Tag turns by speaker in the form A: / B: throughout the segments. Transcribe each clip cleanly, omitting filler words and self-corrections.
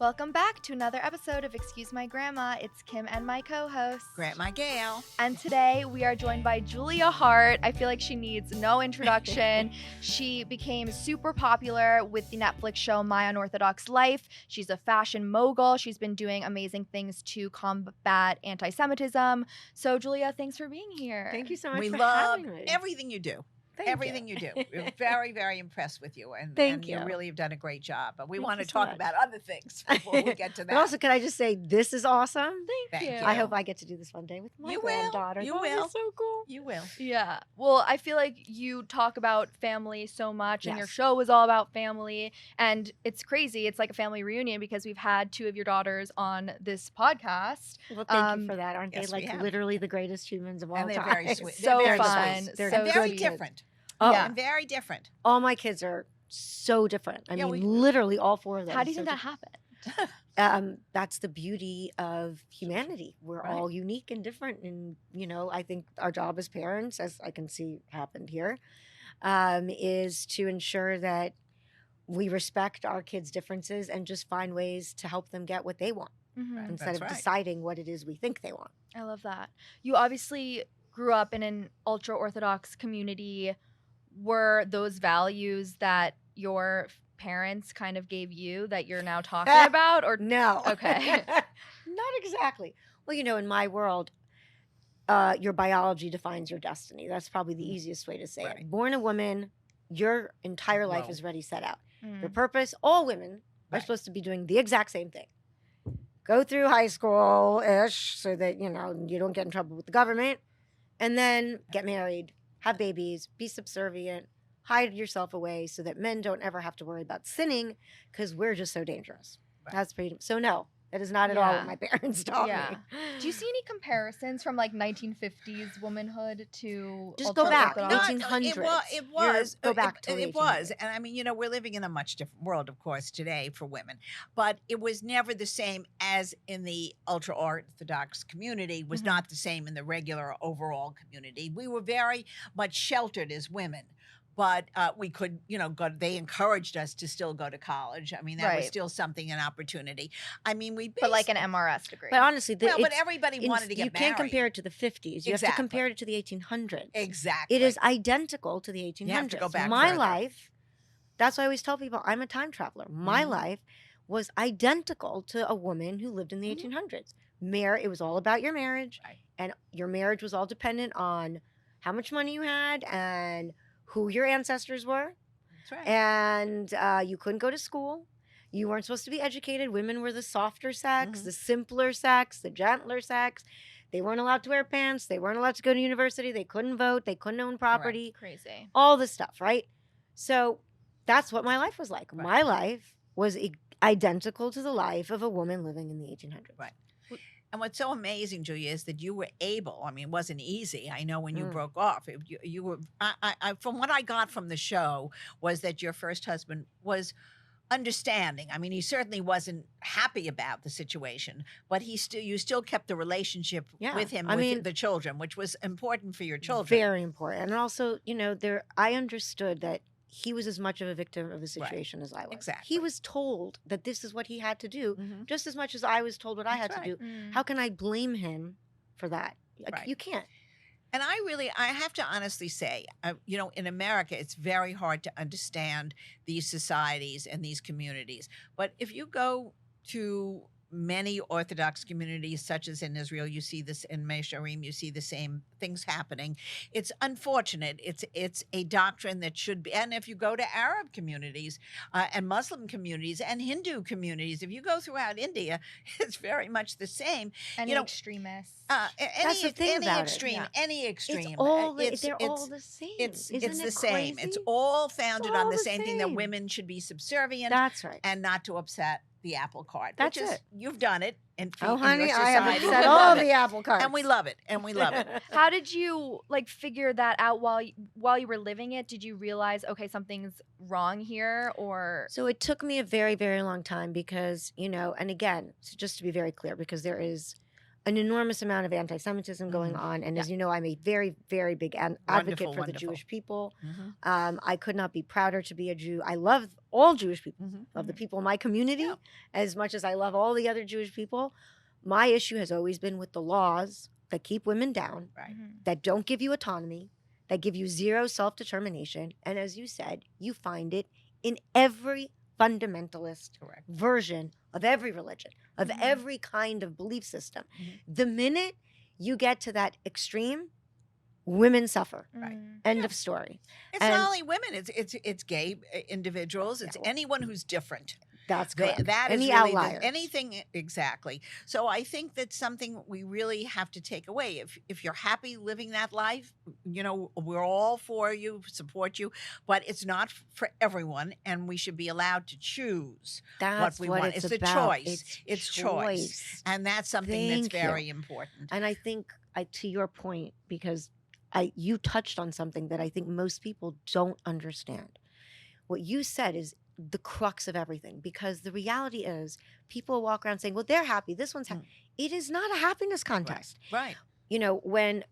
A: Welcome back to another episode of Excuse My Grandma. It's Kim and my co-host,
B: Grandma Gail.
A: And today we are joined by Julia Haart. I feel like she needs no introduction. She became super popular with the Netflix show My Unorthodox Life. She's a fashion mogul. She's been doing amazing things to combat anti-Semitism. So Julia, thanks for being here.
C: Thank you so much
B: We
C: for
B: love
C: having me.
B: everything you do.
C: Thank
B: Everything you do. We're very, very impressed with you. And,
C: Thank
B: and you
C: you.
B: really have done a great job. But we
C: Thank
B: want
C: you
B: to
C: so
B: talk
C: much.
B: about other things before we get to that.
C: But also, can I just say, this is awesome.
A: Thank you.
C: I hope I get to do this one day with my
B: You will.
C: granddaughter.
B: You
C: That would be
B: will.
C: so cool.
B: You will.
A: Yeah. Well, I feel like you talk about family so much, and your
C: Yes.
A: show is all about family. And it's crazy. It's like a family reunion because we've had two of your daughters on this podcast.
C: Well, thank you for that. Aren't
B: yes,
C: they
B: we
C: like
B: have.
C: literally the greatest humans of all
B: And they're
C: time?
B: very sweet.
A: So
B: They're very
A: fun.
B: sweet.
C: They're
A: So
B: And very
C: good.
B: different.
C: Oh,
A: Yeah.
B: And very different.
C: all my kids are so different. I
B: Yeah,
C: mean,
B: we-
C: literally all four of them.
A: How do you
C: so
A: think that happened?
C: That's the beauty of humanity. We're
B: Right.
C: all unique and different. And, I think our job as parents, as I can see happened here, is to ensure that we respect our kids' differences and just find ways to help them get what they want
A: Mhm.
C: instead
B: That's
C: of
B: right.
C: deciding what it is we think they want.
A: I love that. You obviously grew up in an ultra Orthodox community. Were those values that your parents kind of gave you that you're now talking about? Or
C: No.
A: Okay.
C: Not exactly. Well, in my world, your biology defines your destiny. That's probably the easiest way to say
B: Right.
C: it. Born a woman, your entire life
B: Whoa.
C: is already set out. Your
A: Mm.
C: purpose, all women are
B: Right.
C: supposed to be doing the exact same thing. Go through high school-ish so that, you don't get in trouble with the government. And then get married, have babies, be subservient, hide yourself away so that men don't ever have to worry about sinning because we're just so dangerous.
B: Right.
C: That's pretty. So no, that is not at all
A: Yeah.
C: what my parents taught
A: Yeah.
C: me.
A: Do you see any comparisons from like 1950s womanhood to
C: Just go
A: ultra
C: back.
A: Orthodox?
B: No,
C: 1800s.
B: It was.
C: Go back to
B: it was. And I mean, we're living in a much different world, of course, today for women. But it was never the same as in the ultra Orthodox community, was
A: Mhm.
B: not the same in the regular overall community. We were very much sheltered as women. But we could, go. They encouraged us to still go to college. I mean, that was
A: Right.
B: still something, an opportunity. I mean, we
A: But like an MRS degree.
C: But honestly,
B: well, but everybody wanted to get
C: you
B: married.
C: can't compare it to the 50s. You have to
B: Exactly.
C: compare it to the 1800s.
B: Exactly.
C: It is identical to the 1800s.
B: You have to go back
C: My
B: further.
C: life, that's why I always tell people I'm a time traveler. My
B: Mhm.
C: life was identical to a woman who lived in the
B: Mhm.
C: 1800s. It was all about your marriage,
B: Right.
C: and your marriage was all dependent on how much money you had and who your ancestors were.
B: That's right.
C: And you couldn't go to school. You weren't supposed to be educated. Women were the softer sex,
B: Mhm.
C: the simpler sex, the gentler sex. They weren't allowed to wear pants. They weren't allowed to go to university. They couldn't vote. They couldn't own property.
A: Crazy.
C: All this stuff, right? So that's what my life was like.
B: Right.
C: My life was identical to the life of a woman living in the 1800s.
B: Right. And what's so amazing, Julia, is that you were able. I mean, it wasn't easy. I know when you
C: Mm.
B: broke off, you were. From what I got from the show was that your first husband was understanding. I mean, he certainly wasn't happy about the situation, but you still kept the relationship
C: Yeah.
B: with him,
C: I
B: with
C: mean,
B: the children, which was important for your children.
C: Very important. And also, I understood that he was as much of a victim of the situation as I was.
B: Exactly.
C: He was told that this is what he had to do,
B: Mhm.
C: just as much as I was told what I had
B: That's
C: to
B: right.
C: do.
A: Mm.
C: How can I blame him for that?
B: Right.
C: You can't.
B: And I have to honestly say, in America, it's very hard to understand these societies and these communities. But if you go to many Orthodox communities, such as in Israel, you see this in Mesharim, you see the same things happening. It's unfortunate. It's a doctrine that should be. And if you go to Arab communities and Muslim communities and Hindu communities, if you go throughout India, it's very much the same.
A: Any
B: you know,
A: extremists.
C: That's the thing about it.
B: extreme,
A: Yeah.
B: any extreme.
C: It's all
B: It's-
C: they're
B: it's-
C: all the same.
B: It's
C: Isn't
B: the
C: it
B: same. It's
C: crazy?
B: all founded on
C: all
B: the
C: the
B: same thing, that
C: same.
B: women should be subservient
C: That's right.
B: and not to upset the apple cart.
C: That's
B: which is,
C: it.
B: You've done it. In
C: Oh,
B: your
C: honey, I have
B: society.
C: upset
B: We
C: all
B: love
C: the
B: it.
C: apple carts.
B: And we love it. And we love it.
A: How did you figure that out while you were living it? Did you realize, okay, something's wrong here, or
C: So it took me a very, very long time because, and again, so just to be very clear, because there is an enormous amount of anti-Semitism going on. And as you know, I'm a very, very big advocate for the Jewish people. I could not be prouder to be a Jew. I love all Jewish people, of the people in my community, as much as I love all the other Jewish people. My issue has always been with the laws that keep women down, that don't give you autonomy, that give you zero self-determination. And as you said, you find it in every fundamentalist version of every religion, of every kind of belief system. The minute you get to that extreme, women suffer. End of story.
B: It's not only women, it's gay individuals, it's anyone who's different.
C: That's correct.
B: That
C: Any
B: is really
C: outliers.
B: anything exactly. So I think that's something we really have to take away. If you're happy living that life, you know, we're all for you, support you, but it's not for everyone, and we should be allowed to choose
C: That's
B: what we
C: what
B: want.
C: it's
B: It's
C: about.
B: a choice. It's choice, and that's something that's
C: Thank you.
B: very important.
C: And I think, to your point, because you touched on something that I think most people don't understand. What you said is the crux of everything, because the reality is people walk around saying, well, they're happy, this one's happy. It is not a happiness contest.
B: Right.
C: You know, when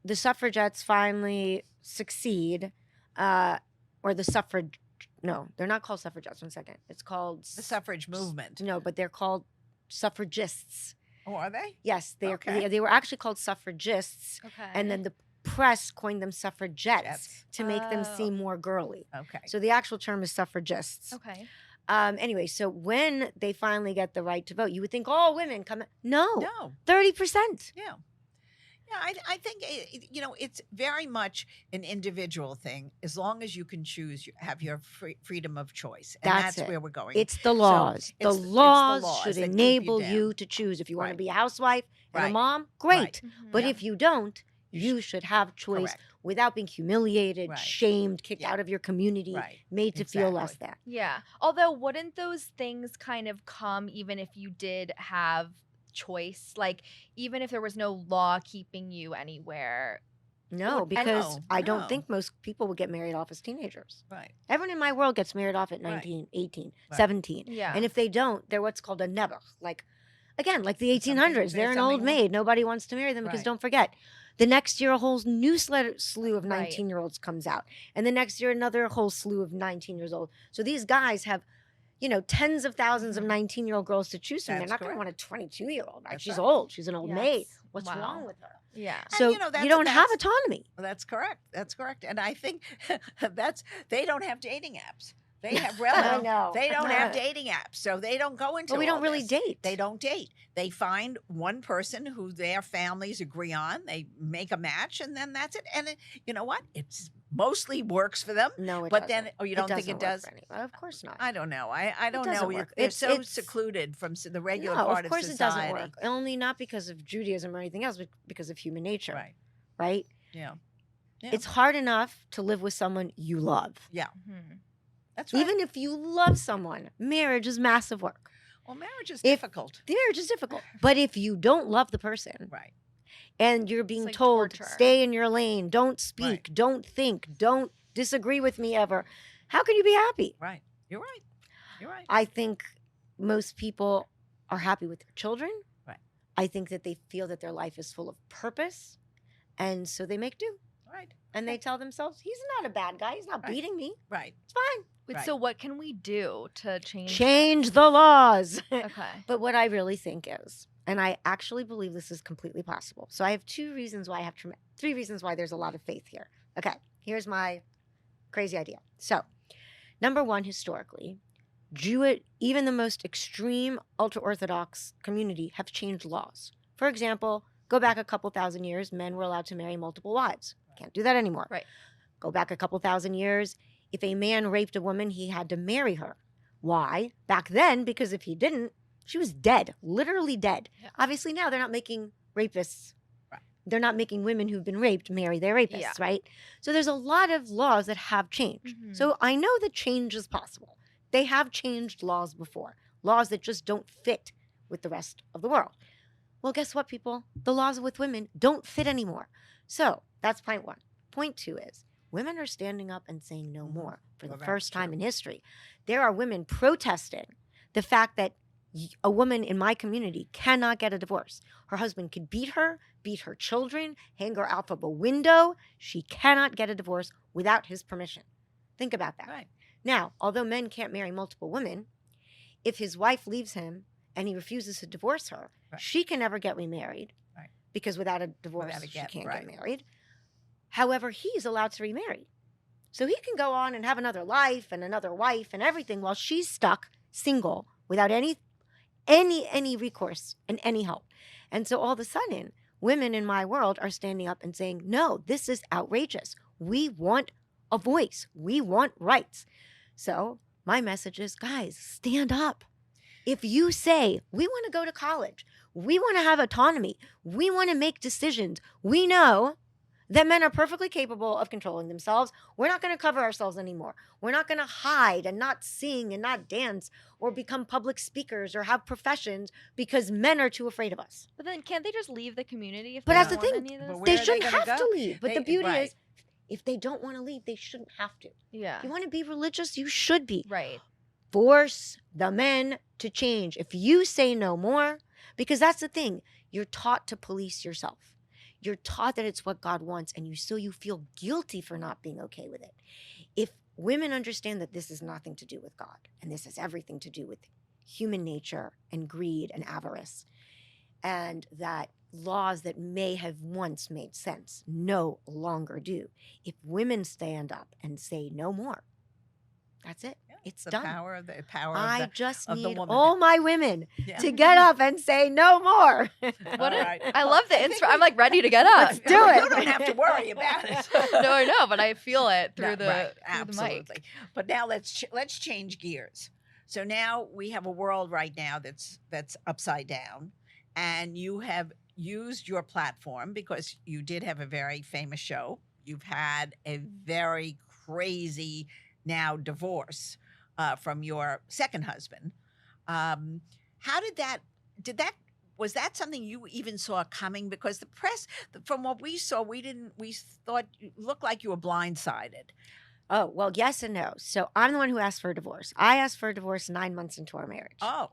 C: the suffragettes finally succeed, or the suffrage, no, they're not called suffragettes. 1 second. It's called
B: The suffrage movement.
C: No, but they're called suffragists.
B: Oh, are they?
C: Yes,
B: Okay.
C: they were actually called suffragists.
A: Okay.
C: And then the press coined them suffragettes
B: Jets.
C: to make them
A: Oh.
C: seem more girly.
B: Okay.
C: So the actual term is suffragists.
A: Okay.
C: Anyway, so when they finally get the right to vote, you would think all women come. No,
B: No.
C: 30%.
B: Yeah. Yeah, I think, you know, it's very much an individual thing. As long as you can choose, you have your freedom of choice. And
C: That's
B: that's
C: it.
B: where we're going.
C: It's the laws.
B: it's
C: The
B: the
C: laws
B: laws
C: should
B: that keep you
C: enable
B: down.
C: you to choose. If you want to
B: Right.
C: be a housewife and a
B: Right.
C: mom, great.
B: Right.
C: But
B: Yeah.
C: if you don't, you should have choice
B: Correct.
C: without being humiliated,
B: Right.
C: shamed, kicked
B: Yeah.
C: out of your community,
B: Right.
C: made to feel less
B: Exactly.
C: than.
A: Yeah. Although, wouldn't those things kind of come even if you did have choice? Like, even if there was no law keeping you anywhere?
C: No,
B: Well,
C: because
B: no,
C: I don't
B: no.
C: think most people would get married off as teenagers.
B: Right.
C: Everyone in my world gets married off at
B: Right.
C: 19, 18,
B: Right.
C: 17.
A: Yeah.
C: And if they don't, they're what's called a never. Like, again, like the
B: Something-
C: 1800s, they're an old
B: something-
C: maid. Nobody wants to marry them because
B: Right.
C: don't forget, the next year a whole new slew of
A: Right.
C: 19-year-olds comes out. And the next year another whole slew of 19 years old. So these guys have, you know, tens of thousands of 19-year-old girls to choose from. They're
B: That's
C: not going to
B: correct.
C: want a 22-year-old. Right?
B: That's
C: She's
B: right.
C: old. She's an old
A: Yes.
C: maid. What's
A: Wow.
C: wrong with her?
A: Yeah.
C: So
B: you know,
C: you don't have
B: that's-
C: autonomy.
B: Well, that's correct. That's correct. And I think they don't have dating apps. They have
C: I know.
B: They don't have dating apps, so they don't go into.
C: But we don't
B: all
C: really
B: this.
C: date.
B: They don't date. They find one person who their families agree on. They make a match, and then that's it. And you know what? It's mostly works for them.
C: No, it
B: But
C: doesn't.
B: then, oh, you don't think it
C: doesn't work
B: does?
C: for any- Of course not.
B: I don't know. I don't
C: doesn't
B: know.
C: work.
B: They're
C: It's-
B: so
C: it's-
B: secluded from the regular
C: No,
B: part
C: of course
B: society.
C: it doesn't work. Only not because of Judaism or anything else, but because of human nature.
B: Right.
C: Right?
B: Yeah. Yeah.
C: It's hard enough to live with someone you love.
A: Mhm.
B: That's right.
C: Even if you love someone, marriage is massive work.
B: well, marriage is
C: if-
B: difficult.
C: The marriage is difficult. But if you don't love the person
B: Right.
C: and you're being
A: like
C: told,
A: torture.
C: stay in your lane, don't speak, don't think, don't disagree with me ever, how can you be happy?
B: Right. You're right. You're right.
C: I think most people are happy with their children.
B: Right.
C: I think that they feel that their life is full of purpose. And so they make do.
B: Right.
C: And they tell themselves, he's not a bad guy. He's not
B: Right.
C: beating me.
B: Right.
C: It's fine.
A: Wait,
B: Right.
A: so what can we do to change?
C: Change the laws.
A: Okay.
C: But what I really think is, and I actually believe this is completely possible. So I have three reasons why there's a lot of faith here. Okay, here's my crazy idea. So, number one, historically, even the most extreme ultra-Orthodox community have changed laws. For example, go back a couple thousand years, men were allowed to marry multiple wives. Can't do that anymore.
A: Right.
C: Go back a couple thousand years, if a man raped a woman, he had to marry her. Why? Back then, because if he didn't, she was dead, literally dead.
A: Yeah.
C: Obviously now they're not making rapists.
B: Right.
C: They're not making women who've been raped marry their rapists,
A: Yeah.
C: right? So there's a lot of laws that have changed.
A: Mhm.
C: So I know that change is possible. They have changed laws before, laws that just don't fit with the rest of the world. Well, guess what, people? The laws with women don't fit anymore. So that's point one. Point two is women are standing up and saying no more for the
B: Well, that's
C: first time
B: true.
C: in history. There are women protesting the fact that A woman in my community cannot get a divorce. Her husband could beat her children, hang her out of a window. She cannot get a divorce without his permission. Think about that.
B: Right.
C: Now, although men can't marry multiple women, if his wife leaves him and he refuses to divorce her,
B: Right.
C: she can never get remarried,
B: Right.
C: because without a divorce,
B: Without a
C: she
B: get,
C: can't
B: right.
C: get married. However, he's allowed to remarry. So he can go on and have another life and another wife and everything while she's stuck single without any recourse and any help. And so all of a sudden, women in my world are standing up and saying, no, this is outrageous. We want a voice. We want rights. So my message is, guys, stand up. If you say, we want to go to college, we want to have autonomy, we want to make decisions, we know that men are perfectly capable of controlling themselves. We're not going to cover ourselves anymore. We're not going to hide and not sing and not dance or become public speakers or have professions because men are too afraid of us.
A: But then can't they just leave the community if
C: But
A: they
C: that's
A: don't
C: the
A: want
C: thing.
A: any of
B: But
A: this?
B: where
C: They
B: are they
C: shouldn't
B: gonna
C: have
B: go?
C: to leave. But the beauty
B: right.
C: is, if they don't want to leave, they shouldn't have to.
A: Yeah.
C: You want to be religious? You should be.
A: Right.
C: Force the men to change. If you say no more, because that's the thing, you're taught to police yourself. You're taught that it's what God wants, and you feel guilty for not being okay with it. If women understand that this is nothing to do with God, and this has everything to do with human nature and greed and avarice, and that laws that may have once made sense no longer do. If women stand up and say no more, that's it.
B: Yeah,
C: It's
B: the
C: done.
B: power of the
C: I just
B: of the
C: need
B: woman.
C: all my women
B: Yeah.
C: to get up and say no more.
A: What
B: All
A: a-
B: right.
A: I love the
B: I think
A: intro. I'm like ready to get up.
C: Let's do it.
B: You don't have to worry about it.
A: No, I know, but I feel it through
B: No,
A: the
B: right,
A: through the mic.
B: absolutely. But now let's change gears. So now we have a world right now that's upside down, and you have used your platform because you did have a very famous show. You've had a very crazy now divorce from your second husband. How was that something you even saw coming? Because the press, from what we saw, we thought you looked like you were blindsided.
C: Oh, well, yes and no. So I'm the one who asked for a divorce. I asked for a divorce 9 months into our marriage.
B: Oh,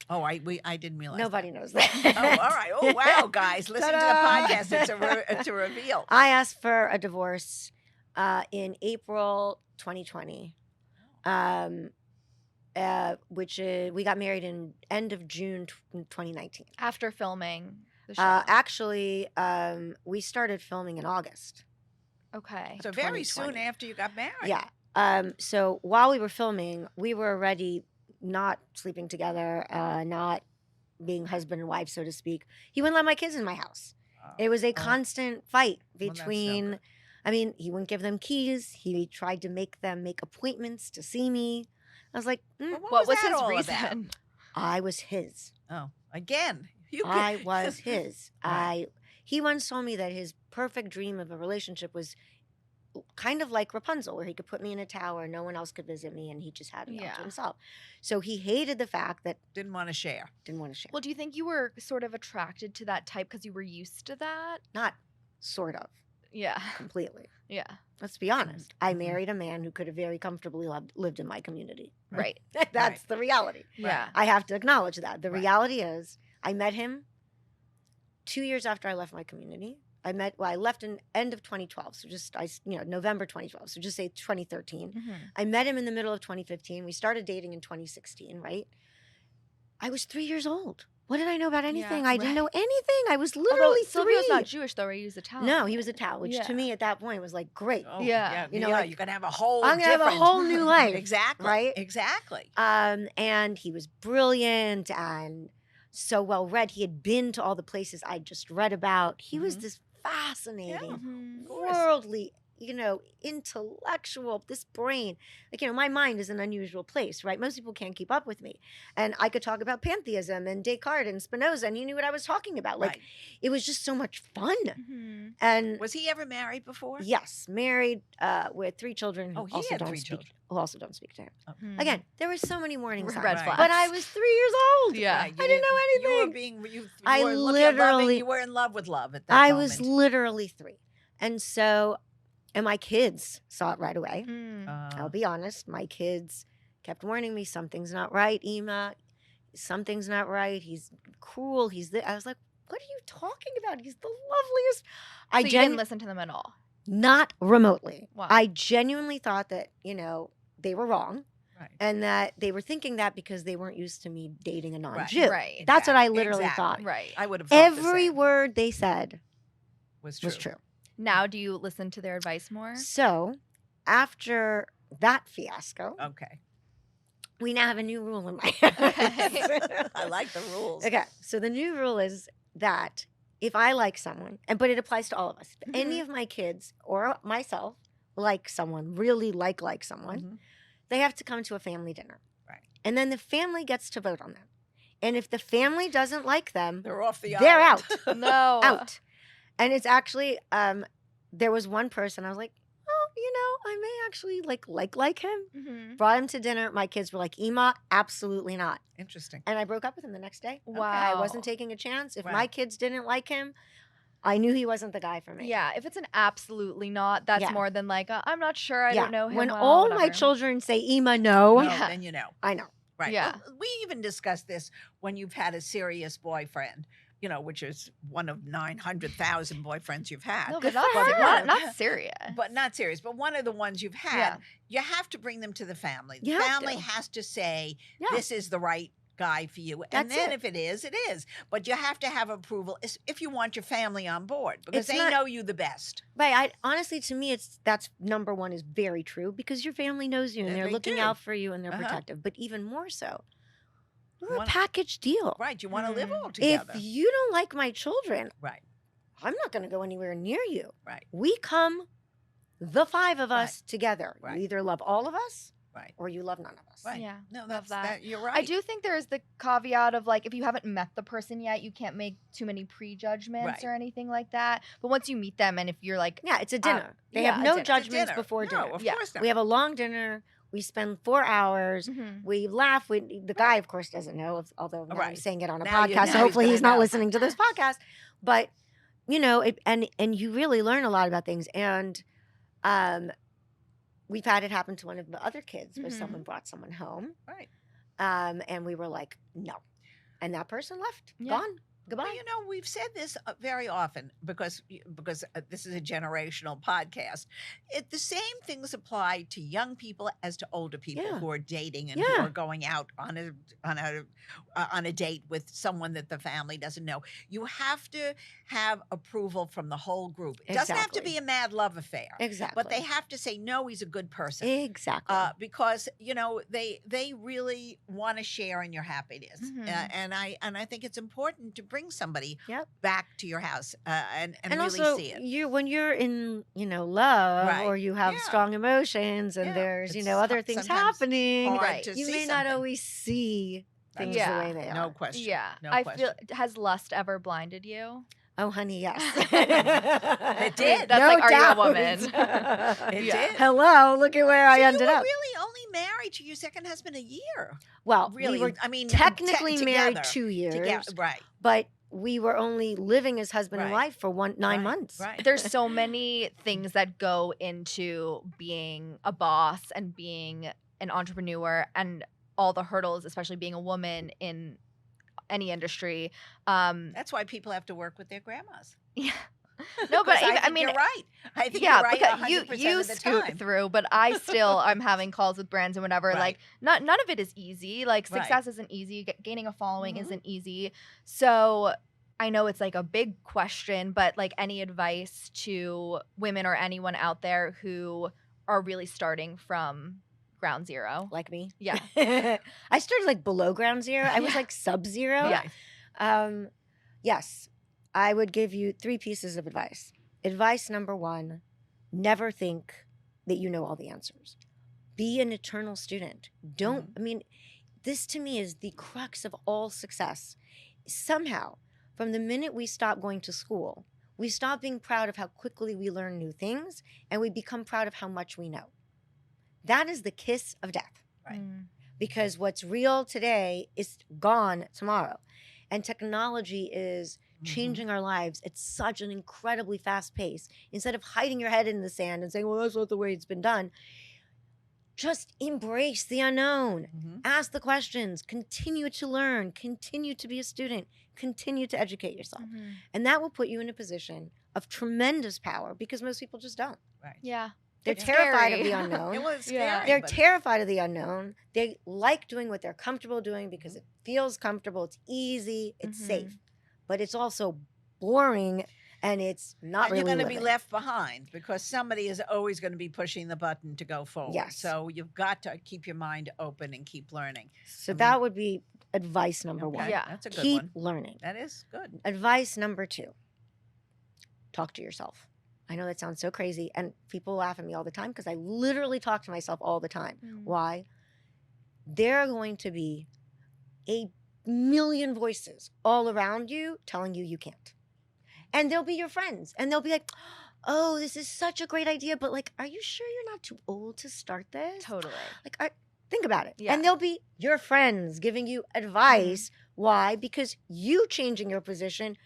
B: I didn't realize.
C: Nobody knows that.
B: Oh, all right. Oh, wow, guys, listen to the
C: Ta-da!
B: podcast. It's a reveal.
C: I asked for a divorce in April 2020, which we got married in end of June 2019.
A: After filming the show.
C: Actually, we started filming in August.
A: Okay.
B: So very soon
C: 2020.
B: after you got married.
C: Yeah. So while we were filming, we were already not sleeping together, not being husband and wife, so to speak. He wouldn't let my kids in my house. It was a constant fight
B: Well, that's no
C: between,
B: good.
C: I mean, he wouldn't give them keys. He tried to make them make appointments to see me. I was like,
B: Well,
A: what was
B: that
A: his
B: all
A: reason?
B: about?
C: I was his.
B: Oh, again,
C: I was his.
B: Right.
C: He once told me that his perfect dream of a relationship was kind of like Rapunzel, where he could put me in a tower, no one else could visit me, and he just had me all
A: Yeah.
C: to himself. So he hated the fact that
B: didn't want to share.
C: didn't want to share.
A: Well, do you think you were sort of attracted to that type because you were used to that?
C: Not sort of,
A: Yeah.
C: completely.
A: Yeah.
C: Let's be honest. I
B: Mhm.
C: married a man who could have very comfortably lived in my community.
A: Right.
C: That's
B: Right.
C: the reality.
A: Yeah.
C: I have to acknowledge that. The
B: Right.
C: reality is, I met him 2 years after I left my community. I left in end of 2012, so November 2012, so just say 2013.
A: Mhm.
C: I met him in the middle of 2015. We started dating in 2016, right? I was 3 years old. What did I know about anything? I didn't
A: right.
C: know anything. I was
A: Although
C: literally
A: Silvio's
C: 3.
A: not Jewish though, right? He was Italian.
C: No, he was Italian, which
A: Yeah.
C: to me at that point was like, great.
B: Oh,
A: Yeah.
C: You know,
B: yeah,
C: like,
B: you're gonna have a whole.
C: I'm gonna have a
B: different-
C: whole new life,
B: Exactly.
C: right?
B: Exactly.
C: And he was brilliant and so well read. He had been to all the places I just read about. He was
B: Mhm.
C: this fascinating,
A: Mhm.
B: course.
C: worldly, intellectual, this brain. My mind is an unusual place, right? Most people can't keep up with me. And I could talk about pantheism and Descartes and Spinoza, and he knew what I was talking about. Like,
B: Right.
C: it was just so much fun.
A: Mhm.
C: And
B: Was he ever married before?
C: yes, married with 3 children who
B: Oh, he
C: also
B: had
C: don't
B: 3
C: speak.
B: children.
C: Who also don't speak to him.
A: Mhm.
C: Again, there were so many warning
A: Red
C: signs.
A: Red
B: Right.
A: flags.
C: But I was 3 years old.
A: Yeah.
B: Right,
C: I didn't know
B: You were
C: anything.
B: being. You
C: I
B: were looking at loving,
C: literally-
B: You were in love with love at that
C: I
B: moment.
C: was literally 3. And so, and my kids saw it right away.
A: Mm.
C: I'll be honest. My kids kept warning me, something's not right, Ema. something's not right. He's cruel. I was like, what are you talking about? He's the loveliest.
A: So you didn't listen to them at all.
C: Not remotely.
A: Wow.
C: I genuinely thought that, they were wrong.
B: Right.
C: And that they were thinking that because they weren't used to me dating a non-Jew.
A: Right.
C: That's what I literally thought.
A: Right.
B: I would have thought the
C: Every
B: same.
C: word they said
B: was true.
A: Now, do you listen to their advice more?
C: So after that fiasco,
B: Okay.
C: we now have a new rule in my house.
B: I like the rules.
C: Okay. So the new rule is that if I like someone, but it applies to all of us, if any of my kids or myself like someone, really like someone,
B: Mhm.
C: they have to come to a family dinner.
B: Right.
C: And then the family gets to vote on them. And if the family doesn't like them,
B: They're off the
C: they're
B: island.
C: out.
A: No.
C: Out. And it's actually, there was one person I was like, I may actually like him.
A: Mhm.
C: Brought him to dinner. My kids were like, Ema, absolutely not.
B: Interesting.
C: And I broke up with him the next day.
A: Wow.
C: I wasn't taking a chance. If my
B: Right.
C: kids didn't like him, I knew he wasn't the guy for me.
A: Yeah, if it's an absolutely not, that's
C: Yeah.
A: more than like, I'm not sure, I don't know him
C: When
A: well,
C: all my
A: whatever.
C: children say, Ema, no,
B: No,
A: Yeah.
B: then you know.
C: I know.
B: Right.
A: Yeah.
B: Well, we even discussed this when you've had a serious boyfriend, which is one of 900,000 boyfriends you've had.
A: No,
C: Good
A: but not,
C: for her.
A: not serious.
B: But not serious. But one of the ones you've had,
A: Yeah.
B: you have to bring them to the family. The
C: You have
B: family
C: to.
B: has to say,
C: Yeah.
B: this is the right guy for you. And
C: That's
B: then
C: it.
B: if it is, it is. But you have to have approval if you want your family on board because
C: It's
B: they
C: not-
B: know you the best.
C: Right. Honestly, to me, that's number one is very true because your family knows you and
B: Yeah,
C: they're
B: they
C: looking
B: do.
C: out for you and they're
B: Uh-huh.
C: protective. But even more so, we're a
B: Wanna-
C: package deal.
B: Right. You want to live
A: Mhm.
B: all
C: If
B: together.
C: you don't like my children,
B: Right.
C: I'm not going to go anywhere near you.
B: Right.
C: We come, the five of us together.
B: Right.
C: You either love all of us
B: Right.
C: or you love none of us.
B: Right.
A: Yeah,
B: No,
A: love
B: that's
A: that.
B: you're right.
A: I do think there is the caveat of like if you haven't met the person yet, you can't make too many prejudgments
B: Right.
A: or anything like that. But once you meet them, and if you're like,
C: Yeah, it's a dinner. They
A: yeah,
C: have
A: a
C: no
A: dinner.
B: It's a
C: judgments
B: dinner.
C: before dinner.
B: No, of
A: Yeah.
B: course not.
C: We have a long dinner. We spend 4 hours.
A: Mhm.
C: We laugh. The guy, of course, doesn't know, although now I'm
B: Right.
C: saying it on a
B: Now
C: podcast, so
B: he's
C: hopefully
B: gonna
C: he's not
B: know.
C: listening to this podcast. But, and you really learn a lot about things. And we've had it happen to one of the other kids where
A: Mhm.
C: someone brought someone home.
B: Right.
C: And we were like, no. And that person left,
A: Yeah.
C: gone, goodbye.
B: Well, we've said this very often because this is a generational podcast. The same things apply to young people as to older people
C: Yeah.
B: who are dating and who
C: Yeah.
B: are going out on a date with someone that the family doesn't know. You have to have approval from the whole group. It doesn't have to
C: Exactly.
B: be a mad love affair,
C: Exactly.
B: but they have to say no. He's a good person.
C: Exactly.
B: Because they really want to share in your happiness,
A: Mhm.
B: and I think it's important to bring somebody
C: Yep.
B: back to your house and really
C: also,
B: see it.
C: when you're in, love
B: Right.
C: or you have
B: Yeah.
C: strong emotions and
B: Yeah.
C: there's,
B: It's
C: other things
B: sometimes
C: happening,
B: Hard
A: Right.
B: to
C: you
B: see
C: may not
B: something.
C: always see things
A: Yeah.
C: the way they
B: No
C: are.
B: question.
A: Yeah,
B: No
A: I
B: question.
A: feel. Has lust ever blinded you?
C: Oh, honey, yes.
B: It did.
A: That's
C: No
A: like, are you a
C: doubt.
A: woman?
B: It
A: Yeah.
B: did.
C: Hello, look at where I
B: So
C: ended
B: you were
C: up.
B: really only married to your second husband a year.
C: Well,
B: Really,
C: we were
B: I mean,
C: technically married
B: together.
C: 2 years,
B: Together, right?
C: but we were only living as husband and
B: Right.
C: wife for 9 months.
B: Right.
A: There's so many things that go into being a boss and being an entrepreneur and all the hurdles, especially being a woman in any industry.
B: That's why people have to work with their grandmas.
A: Yeah. No, but
B: Because
A: even, I
B: think
A: mean,
B: you're right. I think
A: yeah,
B: you're right.
A: because
B: 100%
A: you
B: of the
A: scoot
B: time.
A: through, but I still I'm having calls with brands and whatever.
B: Right.
A: Like, none of it is easy. Like,
B: Right.
A: success isn't easy. Gaining a following
B: Mhm.
A: isn't easy. So I know it's like a big question, but like any advice to women or anyone out there who are really starting from ground zero?
C: Like me.
A: Yeah.
C: I started like below ground zero. I was
A: Yeah.
C: like sub-zero.
A: Yeah.
C: Yes, I would give you 3 pieces of advice. Advice number 1, never think that you know all the answers. Be an eternal student. Don't, I mean, this to me is the crux of all success. Somehow, from the minute we stop going to school, we stop being proud of how quickly we learn new things and we become proud of how much we know. That is the kiss of death.
B: Right.
A: Mm.
C: Because what's real today is gone tomorrow. And technology is changing our lives at such an incredibly fast pace. Instead of hiding your head in the sand and saying, well, that's not the way it's been done, just embrace the unknown.
B: Mm-hmm.
C: Ask the questions, continue to learn, continue to be a student, continue to educate yourself.
A: Mhm.
C: And that will put you in a position of tremendous power because most people just don't.
B: Right.
A: Yeah.
C: They're
A: It's
C: terrified of
A: scary.
C: the unknown.
B: It was
A: Yeah.
B: scary.
C: They're
B: but-
C: terrified of the unknown. They like doing what they're comfortable doing because it feels comfortable, it's easy, it's
A: Mhm.
C: safe. But it's also boring and it's not
B: and
C: really
B: you're going to
C: living.
B: be left behind because somebody is always going to be pushing the button to go forward.
C: Yes.
B: So you've got to keep your mind open and keep learning.
C: So
B: I mean-
C: that would be advice number
B: Okay,
C: one.
A: Yeah.
B: That's a good
C: Keep
B: one.
C: learning.
B: That is good.
C: Advice number two, talk to yourself. I know that sounds so crazy, and people laugh at me all the time because I literally talk to myself all the time.
A: Mm.
C: Why? There are going to be a million voices all around you telling you you can't. And they'll be your friends, and they'll be like, oh, this is such a great idea, but like, are you sure you're not too old to start this?
A: Totally.
C: Like, think about it.
A: Yeah.
C: And they'll be your friends giving you advice. Why? Because you changing your position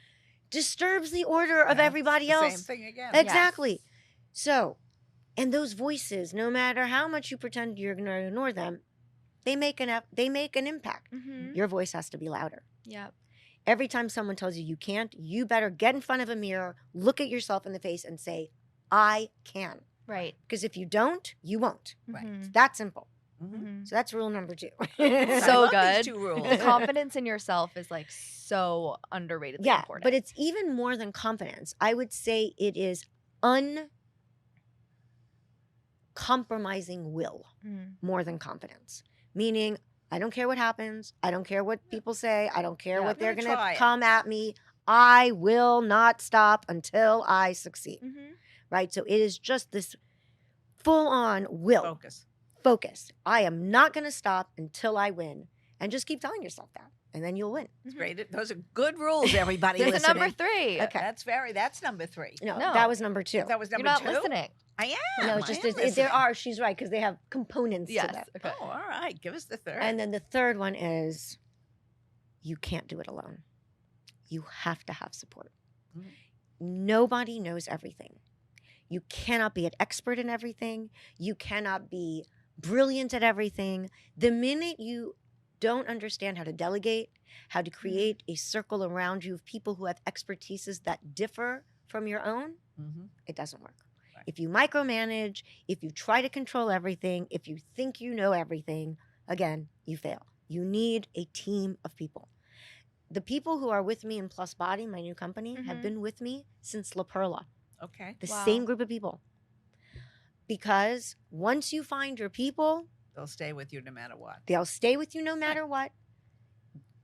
C: disturbs the order of
B: Yeah,
C: everybody
B: the
C: else.
B: Same thing again.
C: Exactly.
A: Yes.
C: So, and those voices, no matter how much you pretend you're going to ignore them, they make an impact.
A: Mhm.
C: Your voice has to be louder.
A: Yep.
C: Every time someone tells you you can't, you better get in front of a mirror, look at yourself in the face, and say, I can.
A: Right.
C: Because if you don't, you won't.
B: Right.
A: Mhm.
C: It's that simple.
B: Mhm.
A: Mhm.
C: So that's rule number two.
B: I
A: So
B: love
A: good.
B: These two rules.
A: The confidence in yourself is like so underrated.
C: Yeah,
A: important.
C: but it's even more than confidence. I would say it is uncompromising will
A: Mhm.
C: more than confidence. Meaning, I don't care what happens. I don't care what people say. I don't care
A: Yeah.
C: what they're
B: I'm gonna
C: going
B: try
C: to
B: it.
C: come at me. I will not stop until I succeed.
A: Mhm.
C: Right? So it is just this full on will.
B: Focus.
C: I am not going to stop until I win. And just keep telling yourself that. And then you'll win.
B: It's
A: Mhm.
B: great. Those are good rules, everybody.
A: There's a
B: listening.
A: number 3.
C: Okay.
B: That's number 3.
C: No,
A: No.
C: that was number two.
B: That was
A: You're
B: number
A: not
B: 2.
A: listening.
B: I am.
C: No, it's
B: I
C: just
B: am
C: there
B: listening.
C: are. She's right because they have components to
A: Yes.
C: them.
A: Okay.
B: Oh, all right. Give us the third.
C: And then the third one is you can't do it alone. You have to have support.
B: Mm.
C: Nobody knows everything. You cannot be an expert in everything. You cannot be brilliant at everything. The minute you don't understand how to delegate, how to create a circle around you of people who have expertises that differ from your own,
B: Mhm.
C: it doesn't work.
B: Right.
C: If you micromanage, if you try to control everything, if you think you know everything, again, you fail. You need a team of people. The people who are with me in Plus Body, my new company, have
A: Mhm.
C: been with me since La Perla,
B: Okay.
C: the
A: Wow.
C: same group of people. Because once you find your people,
B: They'll stay with you no matter what.
C: they'll stay with you no matter what.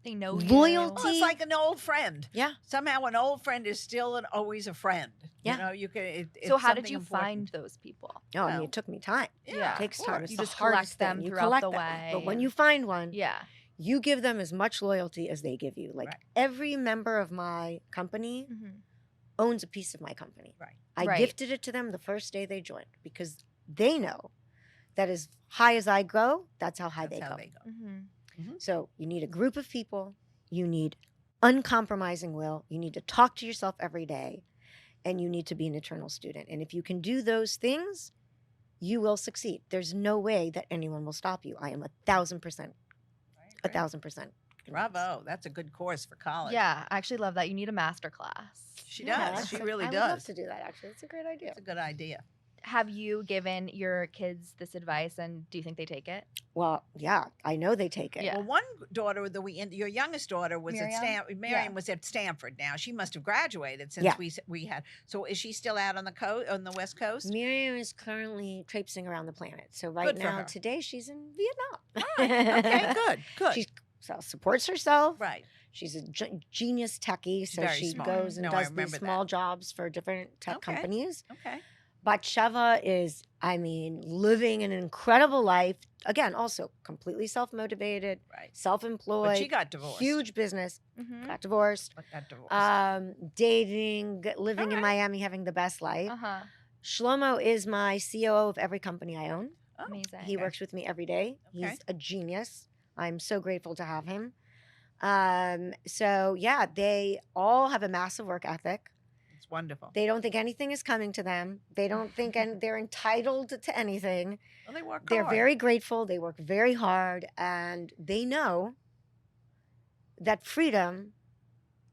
A: They know
C: Loyalty.
B: Well, it's like an old friend.
C: Yeah.
B: Somehow an old friend is still always a friend.
C: Yeah.
B: You know, you can.
A: You. So
B: it's
A: how did
B: something
A: you
B: important.
A: find those people?
C: No, I mean,
B: Well,
C: it took me time.
A: Yeah,
C: It takes
B: of
C: time.
B: course.
C: It's
A: You
C: the
A: just collect
C: hardest
A: them
C: thing. You
A: throughout
C: collect
A: the
C: them.
A: way
C: But when
A: and-
C: you find one,
A: Yeah.
C: you give them as much loyalty as they give you. Like
B: Right.
C: every member of my company
A: Mhm.
C: owns a piece of my company.
B: Right.
C: I
A: Right.
C: gifted it to them the first day they joined because they know that as high as I go, that's how high
B: That's
C: they
B: how
C: go.
B: they go.
A: Mhm.
C: So you need a group of people. You need uncompromising will. You need to talk to yourself every day. And you need to be an eternal student. And if you can do those things, you will succeed. There's no way that anyone will stop you. I am 1,000%,
B: Right,
C: a
B: right.
C: 1,000%. convinced.
B: Bravo. That's a good course for college.
A: Yeah, I actually love that. You need a master class.
B: She
C: Yeah,
B: does. She
C: that's-
B: really
C: I would love
B: does.
C: to do that, actually. It's a great idea.
B: It's a good idea.
A: Have you given your kids this advice and do you think they take it?
C: Well, yeah, I know they take it.
A: Yeah.
B: Well, one daughter that your youngest daughter was at
A: Miriam?
B: Stanford. Miriam was at Stanford now. She must have graduated since
C: Yeah.
B: we had. So is she still out on the West Coast?
C: Miriam is currently traipsing around the planet. So right
B: Good for
C: now,
B: her.
C: today, she's in Vietnam.
B: Okay, good, good.
C: She supports herself.
B: Right.
C: She's a genius techie, so
B: Very
C: she
B: smart.
C: goes and
B: No, I
C: does these
B: remember that.
C: small jobs for different tech
B: Okay.
C: companies.
B: Okay.
C: Batsheva is, I mean, living an incredible life. Again, also completely self-motivated,
B: Right.
C: self-employed,
B: But she got divorced.
C: huge business,
A: Mm-hmm.
C: got divorced,
B: But got divorced.
C: dating, living in
B: Alright.
C: Miami, having the best life.
A: Uh-huh.
C: Shlomo is my COO of every company I own.
B: Oh,
A: Amazing.
C: He
B: Okay.
C: works with me every day.
B: Okay.
C: He's a genius. I'm so grateful to have him. So yeah, they all have a massive work ethic.
B: That's wonderful.
C: They don't think anything is coming to them. They don't think they're entitled to anything.
B: Well, they work
C: They're
B: hard.
C: very grateful. They work very hard, and they know that freedom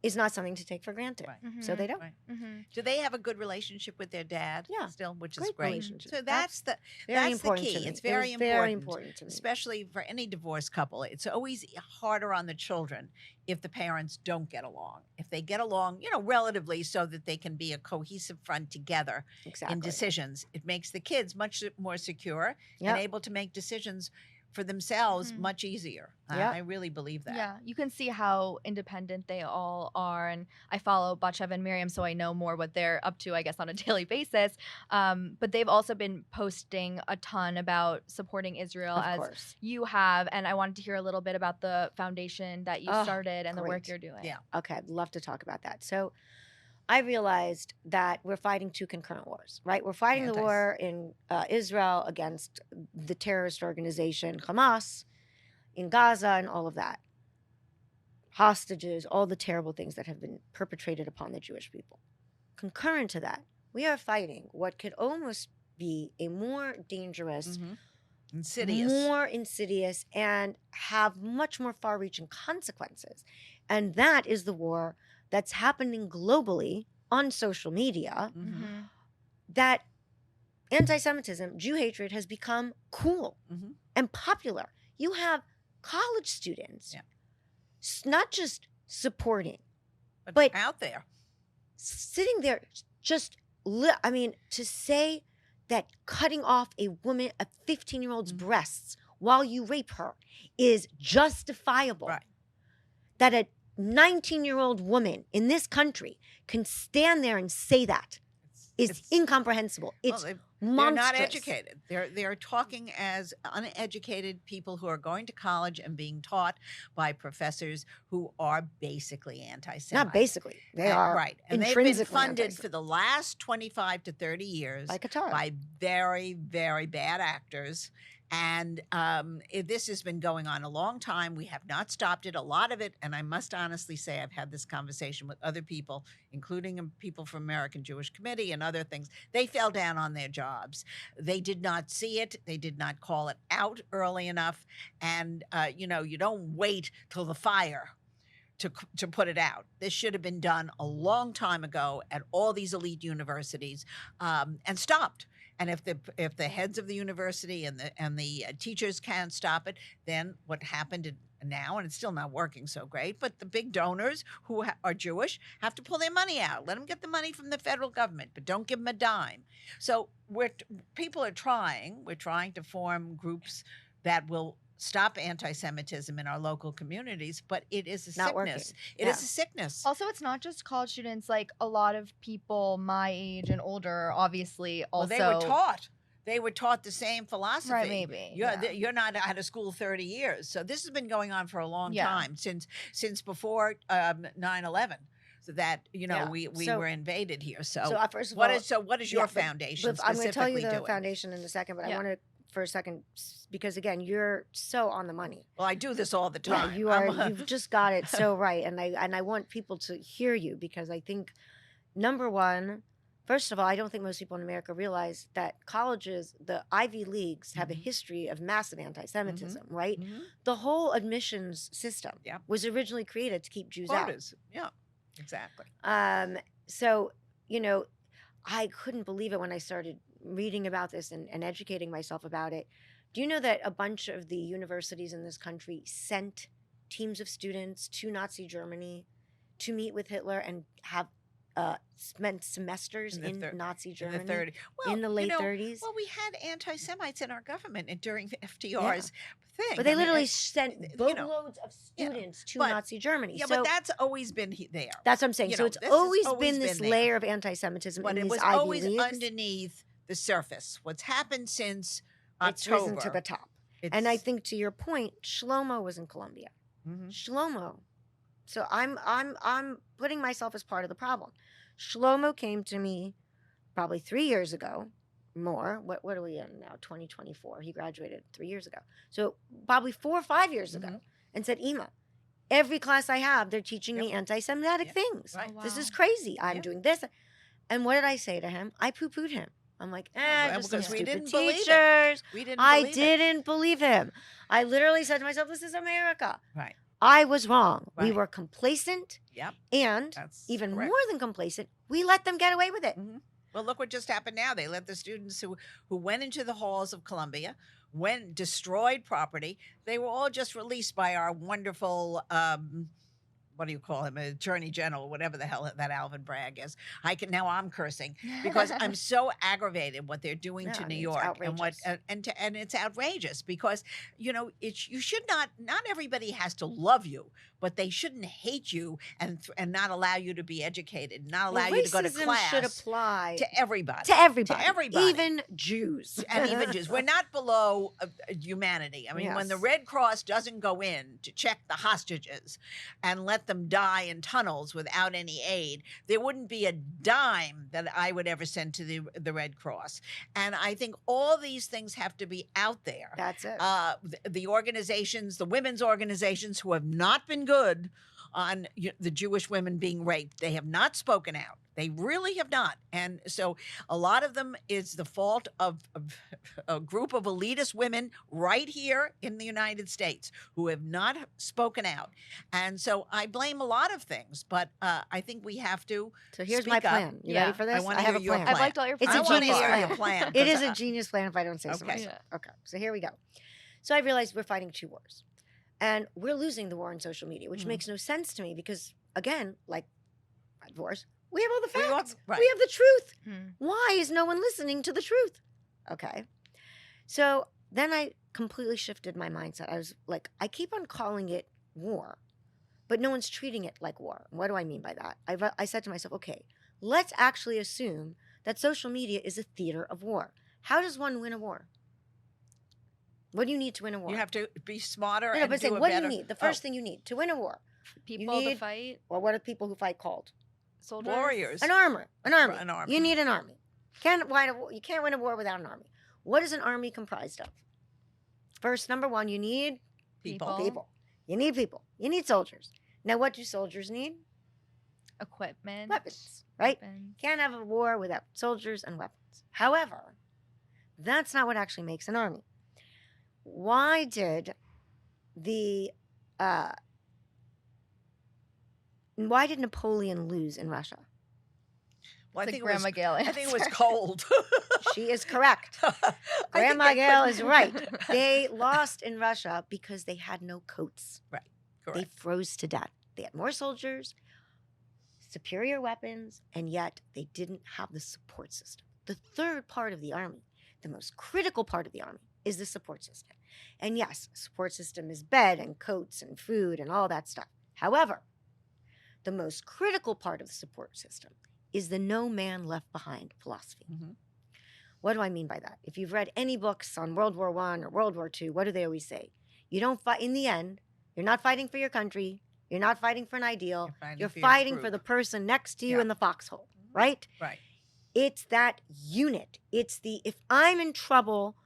C: is not something to take for granted.
B: Right.
C: So they don't.
B: Right.
A: Mm-hmm.
B: Do they have a good relationship with their dad?
C: Yeah.
B: Still, which is
C: Great
B: great.
C: relationship.
B: So that's the
C: Very
B: that's the
C: important
B: key.
C: to me.
B: It's
C: It was
B: very important.
C: Very important to me.
B: Especially for any divorced couple. It's always harder on the children if the parents don't get along. If they get along, relatively, so that they can be a cohesive front together
C: Exactly.
B: in decisions, it makes the kids much more secure
C: Yep.
B: and able to make decisions for themselves
A: Mhm.
B: much easier.
C: Yep.
B: I really believe that.
A: Yeah, you can see how independent they all are, and I follow Batsheva and Miriam, so I know more what they're up to, I guess, on a daily basis. But they've also been posting a ton about supporting Israel,
C: Of
A: as
C: course.
A: you have, and I wanted to hear a little bit about the foundation that you
C: Oh,
A: started and the work
C: great.
A: you're doing.
B: Yeah.
C: Okay, I'd love to talk about that. So I realized that we're fighting two concurrent wars, right? We're fighting the war in Israel against the terrorist organization Hamas, in Gaza, and all of that. Hostages, all the terrible things that have been perpetrated upon the Jewish people. Concurrent to that, we are fighting what could almost be a more dangerous,
B: Mhm. Insidious.
C: more insidious, and have much more far-reaching consequences. And that is the war that's happening globally on social media,
B: Mhm.
A: Mm-hmm.
C: that anti-Semitism, Jew hatred has become cool
B: Mhm.
C: and popular. You have college students
B: Yeah.
C: not just supporting,
B: But,
C: But-
B: out there.
C: sitting there just, to say that cutting off a 15-year-old's
B: Mhm.
C: breasts while you rape her is justifiable.
B: Right.
C: That a 19-year-old woman in this country can stand there and say that is
B: It's-
C: incomprehensible. It's
B: They're
C: monstrous.
B: not educated. They're talking as uneducated people who are going to college and being taught by professors who are basically anti-Semitic.
C: Not basically. They are
B: right, and they've been
C: intrinsically
B: funded
C: anti-Semitic.
B: for the last 25 to 30 years
C: by Qatar.
B: by very, very bad actors. And this has been going on a long time. We have not stopped it. A lot of it, and I must honestly say, I've had this conversation with other people, including people from American Jewish Committee and other things. They fell down on their jobs. They did not see it. They did not call it out early enough. And, you don't wait till the fire to put it out. This should have been done a long time ago at all these elite universities, and stopped. And if the heads of the university and the teachers can't stop it, then what happened now, and it's still not working so great, but the big donors who are Jewish have to pull their money out. Let them get the money from the federal government, but don't give them a dime. So people are trying. We're trying to form groups that will stop anti-Semitism in our local communities, but it is a
C: Not
B: sickness.
C: working.
B: It is
C: Yeah.
B: a sickness.
A: Also, it's not just college students. Like, a lot of people my age and older, obviously, also.
B: Well, they were taught the same philosophy.
A: Right, maybe.
B: You're not out of school 30 years. So this has been going on for a long
A: Yeah.
B: time, since before 9/11. So that
C: Yeah.
B: we
C: So-
B: were invaded here. So,
C: First of all,
B: what is your
C: yeah, but-
B: foundation
C: I'm going to tell you
B: specifically
C: the
B: doing?
C: foundation in a second, but I
A: Yeah.
C: want to for a second, because again, you're so on the money.
B: Well, I do this all the time.
C: Yeah, you are. You've just got it so right, and I want people to hear you, because I think, number one, first of all, I don't think most people in America realize that colleges, the Ivy Leagues, have a
B: Mhm.
C: history of massive anti-Semitism. Right?
B: Mhm.
C: The whole admissions system
B: Yeah.
C: was originally created to keep Jews out.
B: Quotas. Yeah, exactly.
C: So, I couldn't believe it when I started reading about this and educating myself about it. Do you know that a bunch of the universities in this country sent teams of students to Nazi Germany to meet with Hitler and have spent semesters in Nazi Germany
B: In the 30s. Well,
C: in the late 30s?
B: Well, we had anti-Semites in our government during FDR's thing.
C: But they
B: I mean,
C: literally sent
B: you know,
C: boatloads of students to
B: but-
C: Nazi Germany.
B: Yeah,
C: So
B: but that's always been there.
C: that's what I'm saying.
B: you
C: So
B: know,
C: it's
B: this has
C: always
B: always
C: been this
B: been there.
C: layer of anti-Semitism
B: But
C: in
B: it
C: these
B: was
C: Ivy
B: always
C: Leagues.
B: underneath the surface. What's happened since
C: It's
B: October?
C: risen to the top. And I think, to your point, Shlomo was in Colombia.
B: Mhm.
C: Shlomo. So I'm putting myself as part of the problem. Shlomo came to me probably 3 years ago, more. What are we in now? 2024. He graduated 3 years ago. So probably 4 or 5 years ago, and said, Ima, every class I have, they're teaching me anti-Semitic
B: Yeah.
C: things.
B: Right.
A: Oh,
C: This is
A: wow.
C: crazy. I'm
B: Yeah.
C: doing this. And what did I say to him? I poo-pooed him. I'm like,
B: well,
C: just
B: because
C: some
B: we
C: stupid
B: didn't believe it.
C: teachers.
B: We didn't
C: I
B: believe it.
C: didn't believe him. I literally said to myself, this is America.
B: Right.
C: I was wrong. We
B: Right.
C: were complacent.
B: Yep.
C: And
B: That's
C: even
B: correct.
C: more than complacent, we let them get away with it.
B: Mhm. Well, look what just happened now. They let the students who went into the halls of Columbia, destroyed property. They were all just released by our wonderful, what do you call him, Attorney General, whatever the hell that Alvin Bragg is. I'm cursing because I'm so aggravated what they're doing
C: No,
B: to
C: I
B: New
C: mean, it's
B: York and what
C: outrageous.
B: and it's outrageous because you should not everybody has to love you, but they shouldn't hate you and not allow you to be educated, not allow you to go to
C: Racism
B: class.
C: should apply
B: To everybody.
C: to everybody.
B: To everybody.
C: Even Jews.
B: And even Jews. We're not below humanity. I mean, when the
C: Yes.
B: Red Cross doesn't go in to check the hostages and let them die in tunnels without any aid, there wouldn't be a dime that I would ever send to the Red Cross. And I think all these things have to be out there.
C: That's it.
B: The organizations, the women's organizations who have not been good on the Jewish women being raped, they have not spoken out. They really have not. And so a lot of them is the fault of a group of elitist women right here in the United States who have not spoken out. And so I blame a lot of things, but I think we have to
C: So here's
B: speak
C: my
B: up.
C: plan. You
A: Yeah.
C: ready for this?
B: I want to
C: have
B: hear
C: a
B: your
C: plan.
B: plan.
A: I've liked all your
C: It's
B: I
C: a
A: plans
B: want to
C: genius
A: so
B: hear
A: far.
B: your
C: plan.
B: plan.
C: It is
B: 'cause
C: a genius plan if I don't say so
B: Okay.
C: myself.
A: Yeah.
C: Okay, so here we go. So I realized we're fighting two wars. And we're losing the war on social media, which
B: Mhm.
C: makes no sense to me because, again, like wars, we have all the
B: We all-
C: facts.
B: right.
C: We have the truth.
A: Hmm.
C: Why is no one listening to the truth? Okay. So then I completely shifted my mindset. I was like, I keep on calling it war, but no one's treating it like war. What do I mean by that? I said to myself, okay, let's actually assume that social media is a theater of war. How does one win a war? What do you need to win a war?
B: You have to be smarter
C: no,
B: and
C: but
B: do
C: saying,
B: a
C: what
B: better.
C: do you need? The first thing you need to win a war,
A: People to
C: need-
A: fight,
C: or what are people who fight called?
A: soldiers.
B: Warriors.
C: An army. An army.
B: An army.
C: You need an army. You can't win a war without an army. What is an army comprised of? First, number one, you need
B: People.
C: people. You need people. You need soldiers. Now, what do soldiers need?
A: Equipment.
C: Weapons, right?
A: Weapons.
C: Can't have a war without soldiers and weapons. However, that's not what actually makes an army. Why did Napoleon lose in Russia?
B: Well, I
A: It's
B: think
A: like Grandma Gail.
B: I think it was cold.
C: She is correct.
B: I think
C: Grandma
B: they
C: Gail
B: couldn't-
C: is right. They lost in Russia because they had no coats. They
B: Correct.
C: froze to death. They had more soldiers, superior weapons, and yet they didn't have the support system. The third part of the army, the most critical part of the army, is the support system. And yes, support system is bed and coats and food and all that stuff. However, the most critical part of the support system is the no man left behind philosophy.
B: Mhm.
C: What do I mean by that? If you've read any books on World War I or World War II, what do they always say? You don't fight in the end. You're not fighting for your country. You're not fighting for an ideal. You're
B: your
C: fighting for
B: group.
C: the person next to you
B: Yeah.
C: in the foxhole, right?
B: Right.
C: It's that unit. It's the, if I'm in trouble,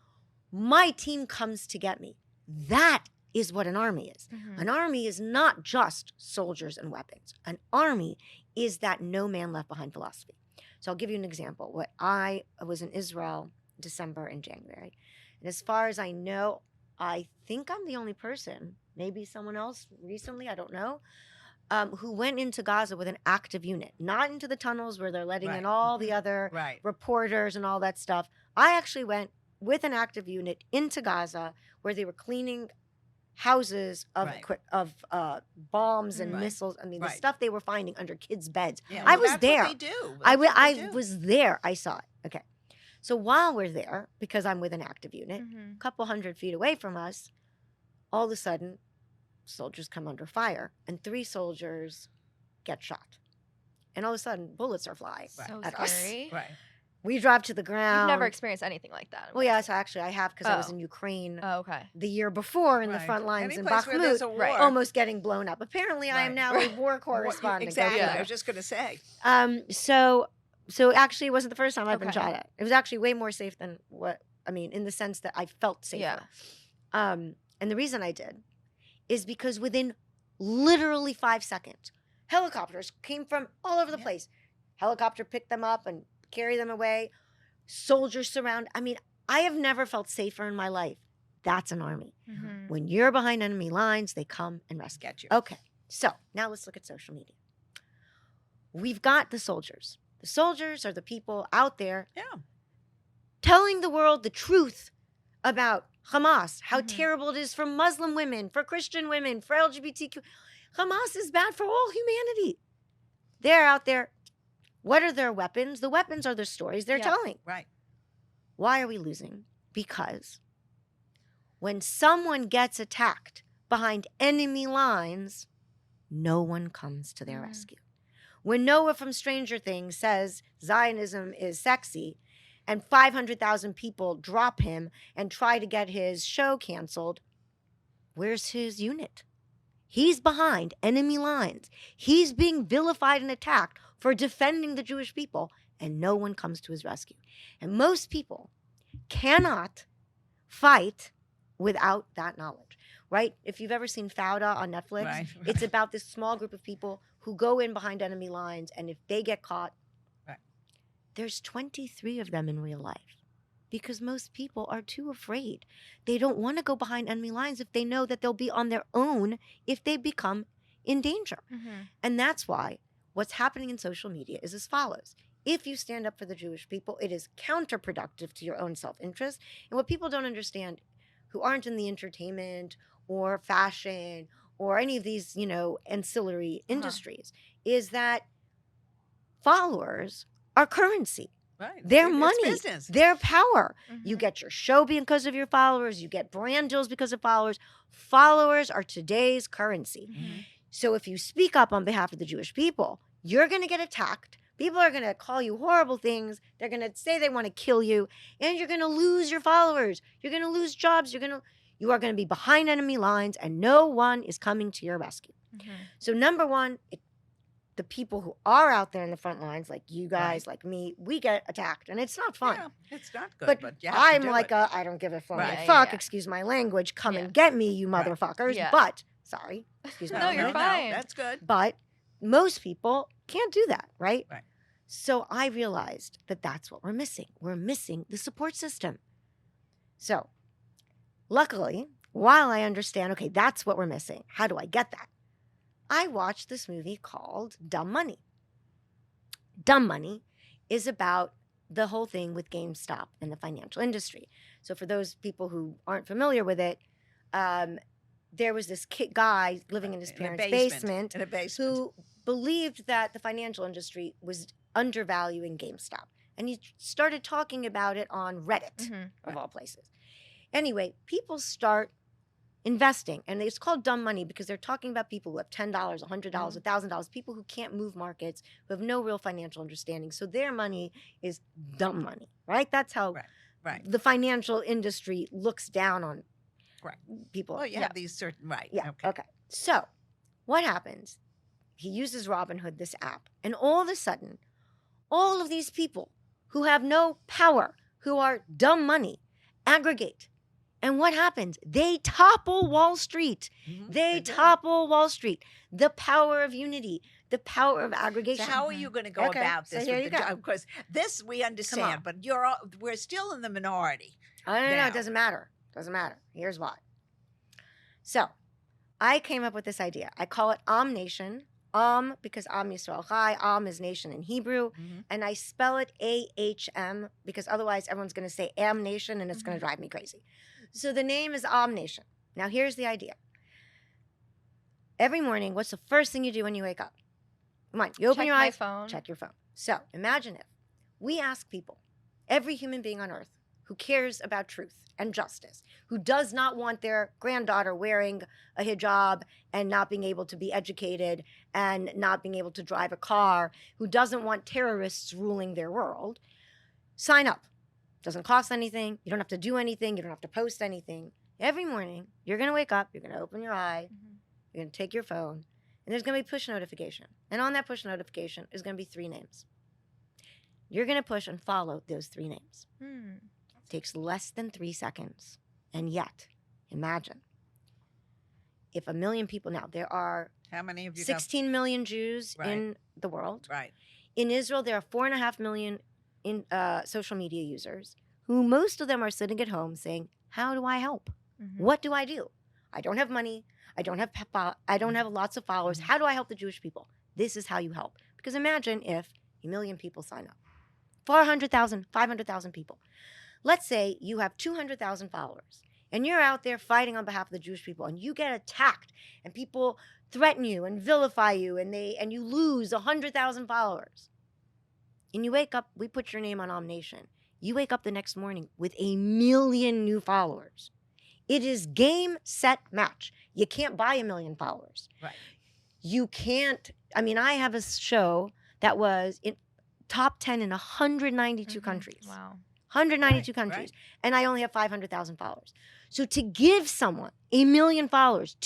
C: my team comes to get me. That is what an army is.
A: Mhm.
C: An army is not just soldiers and weapons. An army is that no man left behind philosophy. So I'll give you an example. I was in Israel December and January. And as far as I know, I think I'm the only person, maybe someone else recently, I don't know, who went into Gaza with an active unit, not into the tunnels where they're letting in
B: Right.
C: all the other
B: Right.
C: reporters and all that stuff. I actually went with an active unit into Gaza where they were cleaning houses of
B: Right.
C: bombs and
B: Right.
C: missiles. I mean, the
B: Right.
C: stuff they were finding under kids' beds.
B: Yeah,
C: I
B: well,
C: was
B: that's
C: there.
B: What they do.
C: I
B: That's what they do.
C: was there. I saw it. Okay. So while we're there, because I'm with an active unit,
A: Mhm.
C: a couple 100 feet away from us, all of a sudden, soldiers come under fire, and 3 soldiers get shot. And all of a sudden, bullets are flying.
B: Right.
A: So
C: At us.
A: scary.
B: Right.
C: We drop to the ground.
A: You've never experienced anything like that. I'm
C: Well, yes,
A: guessing.
C: actually, I have because I was
A: Oh.
C: in Ukraine
A: Oh, okay.
C: the year before in the
B: Right.
C: front lines
B: Any
C: in
B: place where there's
C: Bakhmut,
B: a war.
A: Right.
C: almost getting blown up. Apparently, I am
B: Right.
C: now a war correspondent. Go
B: Exactly.
C: figure.
B: I was just going to say.
C: So actually, it wasn't the first time I've been
A: Okay.
C: shot at. It was actually way more safe than in the sense that I felt safer.
A: Yeah.
C: And the reason I did is because within literally 5 seconds, helicopters came from all over the
B: Yeah.
C: place, Helicopter pick them up and carry them away. Soldiers surround. I mean, I have never felt safer in my life. That's an army.
A: Mhm.
C: When you're behind enemy lines, they come and rescue.
B: Get you.
C: Okay, so now let's look at social media. We've got the soldiers. The soldiers are the people out there
B: Yeah.
C: telling the world the truth about Hamas, how
A: Mhm.
C: terrible it is for Muslim women, for Christian women, for LGBTQ. Hamas is bad for all humanity. They're out there. What are their weapons? The weapons are the stories they're
A: Yep.
C: telling.
B: Right.
C: Why are we losing? Because when someone gets attacked behind enemy lines, no one comes to their
A: Mhm.
C: rescue. When Noah from Stranger Things says Zionism is sexy and 500,000 people drop him and try to get his show canceled, where's his unit? He's behind enemy lines. He's being vilified and attacked for defending the Jewish people, and no one comes to his rescue. And most people cannot fight without that knowledge, right? If you've ever seen Fauda on Netflix,
B: Right.
C: it's about this small group of people who go in behind enemy lines, and if they get caught,
B: Right.
C: there's 23 of them in real life because most people are too afraid. They don't want to go behind enemy lines if they know that they'll be on their own if they become in danger.
A: Mhm.
C: And that's why what's happening in social media is as follows. If you stand up for the Jewish people, it is counterproductive to your own self-interest. And what people don't understand who aren't in the entertainment or fashion or any of these, ancillary industries is that followers are currency.
B: Right.
C: Their
B: It's
C: money,
B: business.
C: their power. You
A: Mhm.
C: get your show because of your followers. You get brand deals because of followers. Followers are today's currency.
A: Mhm.
C: So if you speak up on behalf of the Jewish people, you're going to get attacked. People are going to call you horrible things. They're going to say they want to kill you, and you're going to lose your followers. You're going to lose jobs. You are going to be behind enemy lines, and no one is coming to your rescue.
A: Mhm.
C: So number one, the people who are out there in the front lines, like you guys,
B: Right.
C: like me, we get attacked, and it's not fun.
B: Yeah, it's not good,
C: But,
B: but you have to
C: I'm
B: do
C: like
B: it.
C: I don't give a flying
B: Right.
C: fuck,
A: Yeah.
C: excuse my language, come
A: Yeah.
C: and get me, you
B: Right.
C: motherfuckers.
A: Yeah.
C: But, sorry, excuse my
A: No, you're
C: language.
A: fine.
B: That's good.
C: But most people can't do that, right?
B: Right.
C: So I realized that that's what we're missing. We're missing the support system. So luckily, while I understand, okay, that's what we're missing, how do I get that? I watched this movie called Dumb Money. Dumb Money is about the whole thing with GameStop and the financial industry. So for those people who aren't familiar with it, there was this guy living in his
B: In a
C: parents' basement
B: In a basement.
C: who believed that the financial industry was undervaluing GameStop. And he started talking about it on Reddit,
A: Mhm.
C: of all places. Anyway, people start investing, and it's called dumb money because they're talking about people who have $10, $100, $1,000, people who can't move markets, who have no real financial understanding. So their money is dumb money, right? That's how
B: Right.
C: the financial industry looks down on
B: Correct.
C: people.
B: Well, you
A: Yeah.
B: have these certain, right.
C: Yeah.
B: Okay.
C: Okay. So what happens? He uses Robinhood, this app, and all of a sudden, all of these people who have no power, who are dumb money, aggregate. And what happens? They topple Wall Street.
B: Mhm.
C: They
B: do.
C: topple Wall Street. The power of unity, the power of
B: So
C: aggregation.
B: how are you going to go
C: Okay,
B: about
C: so
B: this?
C: here
B: with
C: you
B: the
C: go.
B: job? Because this we understand, but we're still in the minority.
C: I don't know.
B: now.
C: It doesn't matter. Doesn't matter. Here's why. So I came up with this idea. I call it Am Nation. Because Am Yisrael Chai. Am is nation in Hebrew.
B: Mhm.
C: And I spell it AHM because otherwise everyone's going to say Am Nation and it's going
A: Mhm.
C: to drive me crazy. So the name is Am Nation. Now here's the idea. Every morning, what's the first thing you do when you wake up? Come on, you open
A: Check
C: your
A: my
C: eyes,
A: phone.
C: check your phone. So imagine if we ask people, every human being on earth who cares about truth and justice, who does not want their granddaughter wearing a hijab and not being able to be educated and not being able to drive a car, who doesn't want terrorists ruling their world, sign up. Doesn't cost anything. You don't have to do anything. You don't have to post anything. Every morning, you're going to wake up, you're going to open your eye,
A: Mhm.
C: you're going to take your phone, and there's going to be a push notification. And on that push notification is going to be 3 names. You're going to push and follow those 3 names.
A: Hmm.
C: It takes less than 3 seconds. And yet, imagine if 1 million people now, there are
B: How many of you
C: 16 million Jews
B: Right.
C: in the world.
B: Right.
C: In Israel, there are 4.5 million social media users who most of them are sitting at home saying, how do I help? What do I do? I don't have money. I don't have lots of followers. How do I help the Jewish people? This is how you help. Because imagine if 1 million people sign up. 400,000, 500,000 people. Let's say you have 200,000 followers and you're out there fighting on behalf of the Jewish people and you get attacked and people threaten you and vilify you and you lose 100,000 followers. And you wake up, we put your name on Omnation. You wake up the next morning with 1 million new followers. It is game, set, match. You can't buy 1 million followers.
B: Right.
C: You can't, I have a show that was in top 10 in 192 countries.
A: Wow.
C: 192 countries. And I only have 500,000 followers. So to give someone 1 million followers,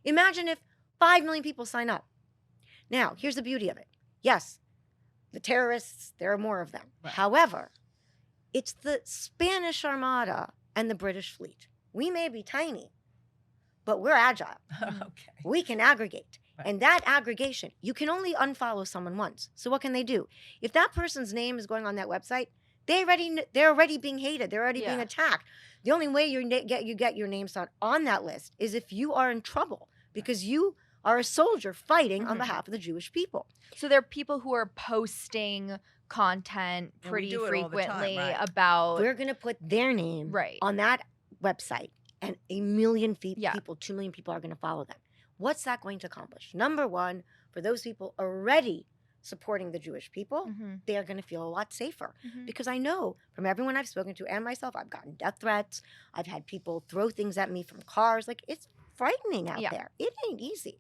C: imagine if 5 million people sign up. Now, here's the beauty of it. Yes, the terrorists, there are more of them.
B: Right.
C: However, it's the Spanish Armada and the British fleet. We may be tiny, but we're agile.
B: Okay.
C: We can aggregate.
B: Right.
C: And that aggregation, you can only unfollow someone once. So what can they do? If that person's name is going on that website, they're already being hated. They're already being attacked. The only way you get your name on that list is if you are in trouble because you are a soldier fighting on behalf of the Jewish people.
A: So there are people who are posting content
B: And we
A: pretty
B: do it all the time,
A: frequently
B: right.
A: about
C: We're going to put their name on that website, and 1 million people, 2 million people are going to follow them. What's that going to accomplish? Number one, for those people already supporting the Jewish people, they are going to feel a lot safer. Because I know from everyone I've spoken to and myself, I've gotten death threats. I've had people throw things at me from cars. Like, it's frightening out there. It ain't easy.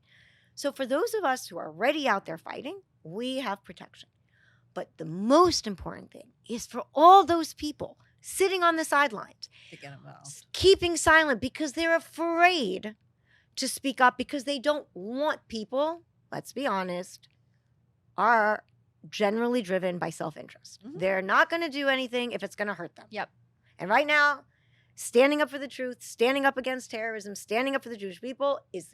C: So for those of us who are already out there fighting, we have protection. But the most important thing is for all those people sitting on the sidelines,
B: To get involved.
C: keeping silent because they're afraid to speak up because they don't want people, let's be honest, are generally driven by self-interest. They're not going to do anything if it's going to hurt them.
A: Yep.
C: And right now, standing up for the truth, standing up against terrorism, standing up for the Jewish people is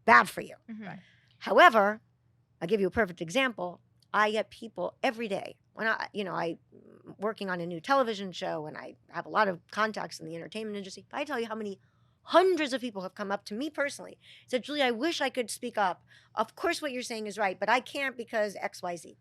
C: bad for you.
B: Right.
C: However, I'll give you a perfect example. I get people every day when I'm working on a new television show and I have a lot of contacts in the entertainment industry. If I tell you how many hundreds of people have come up to me personally, said, Julie, I wish I could speak up. Of course, what you're saying is right, but I can't because X, Y, Z.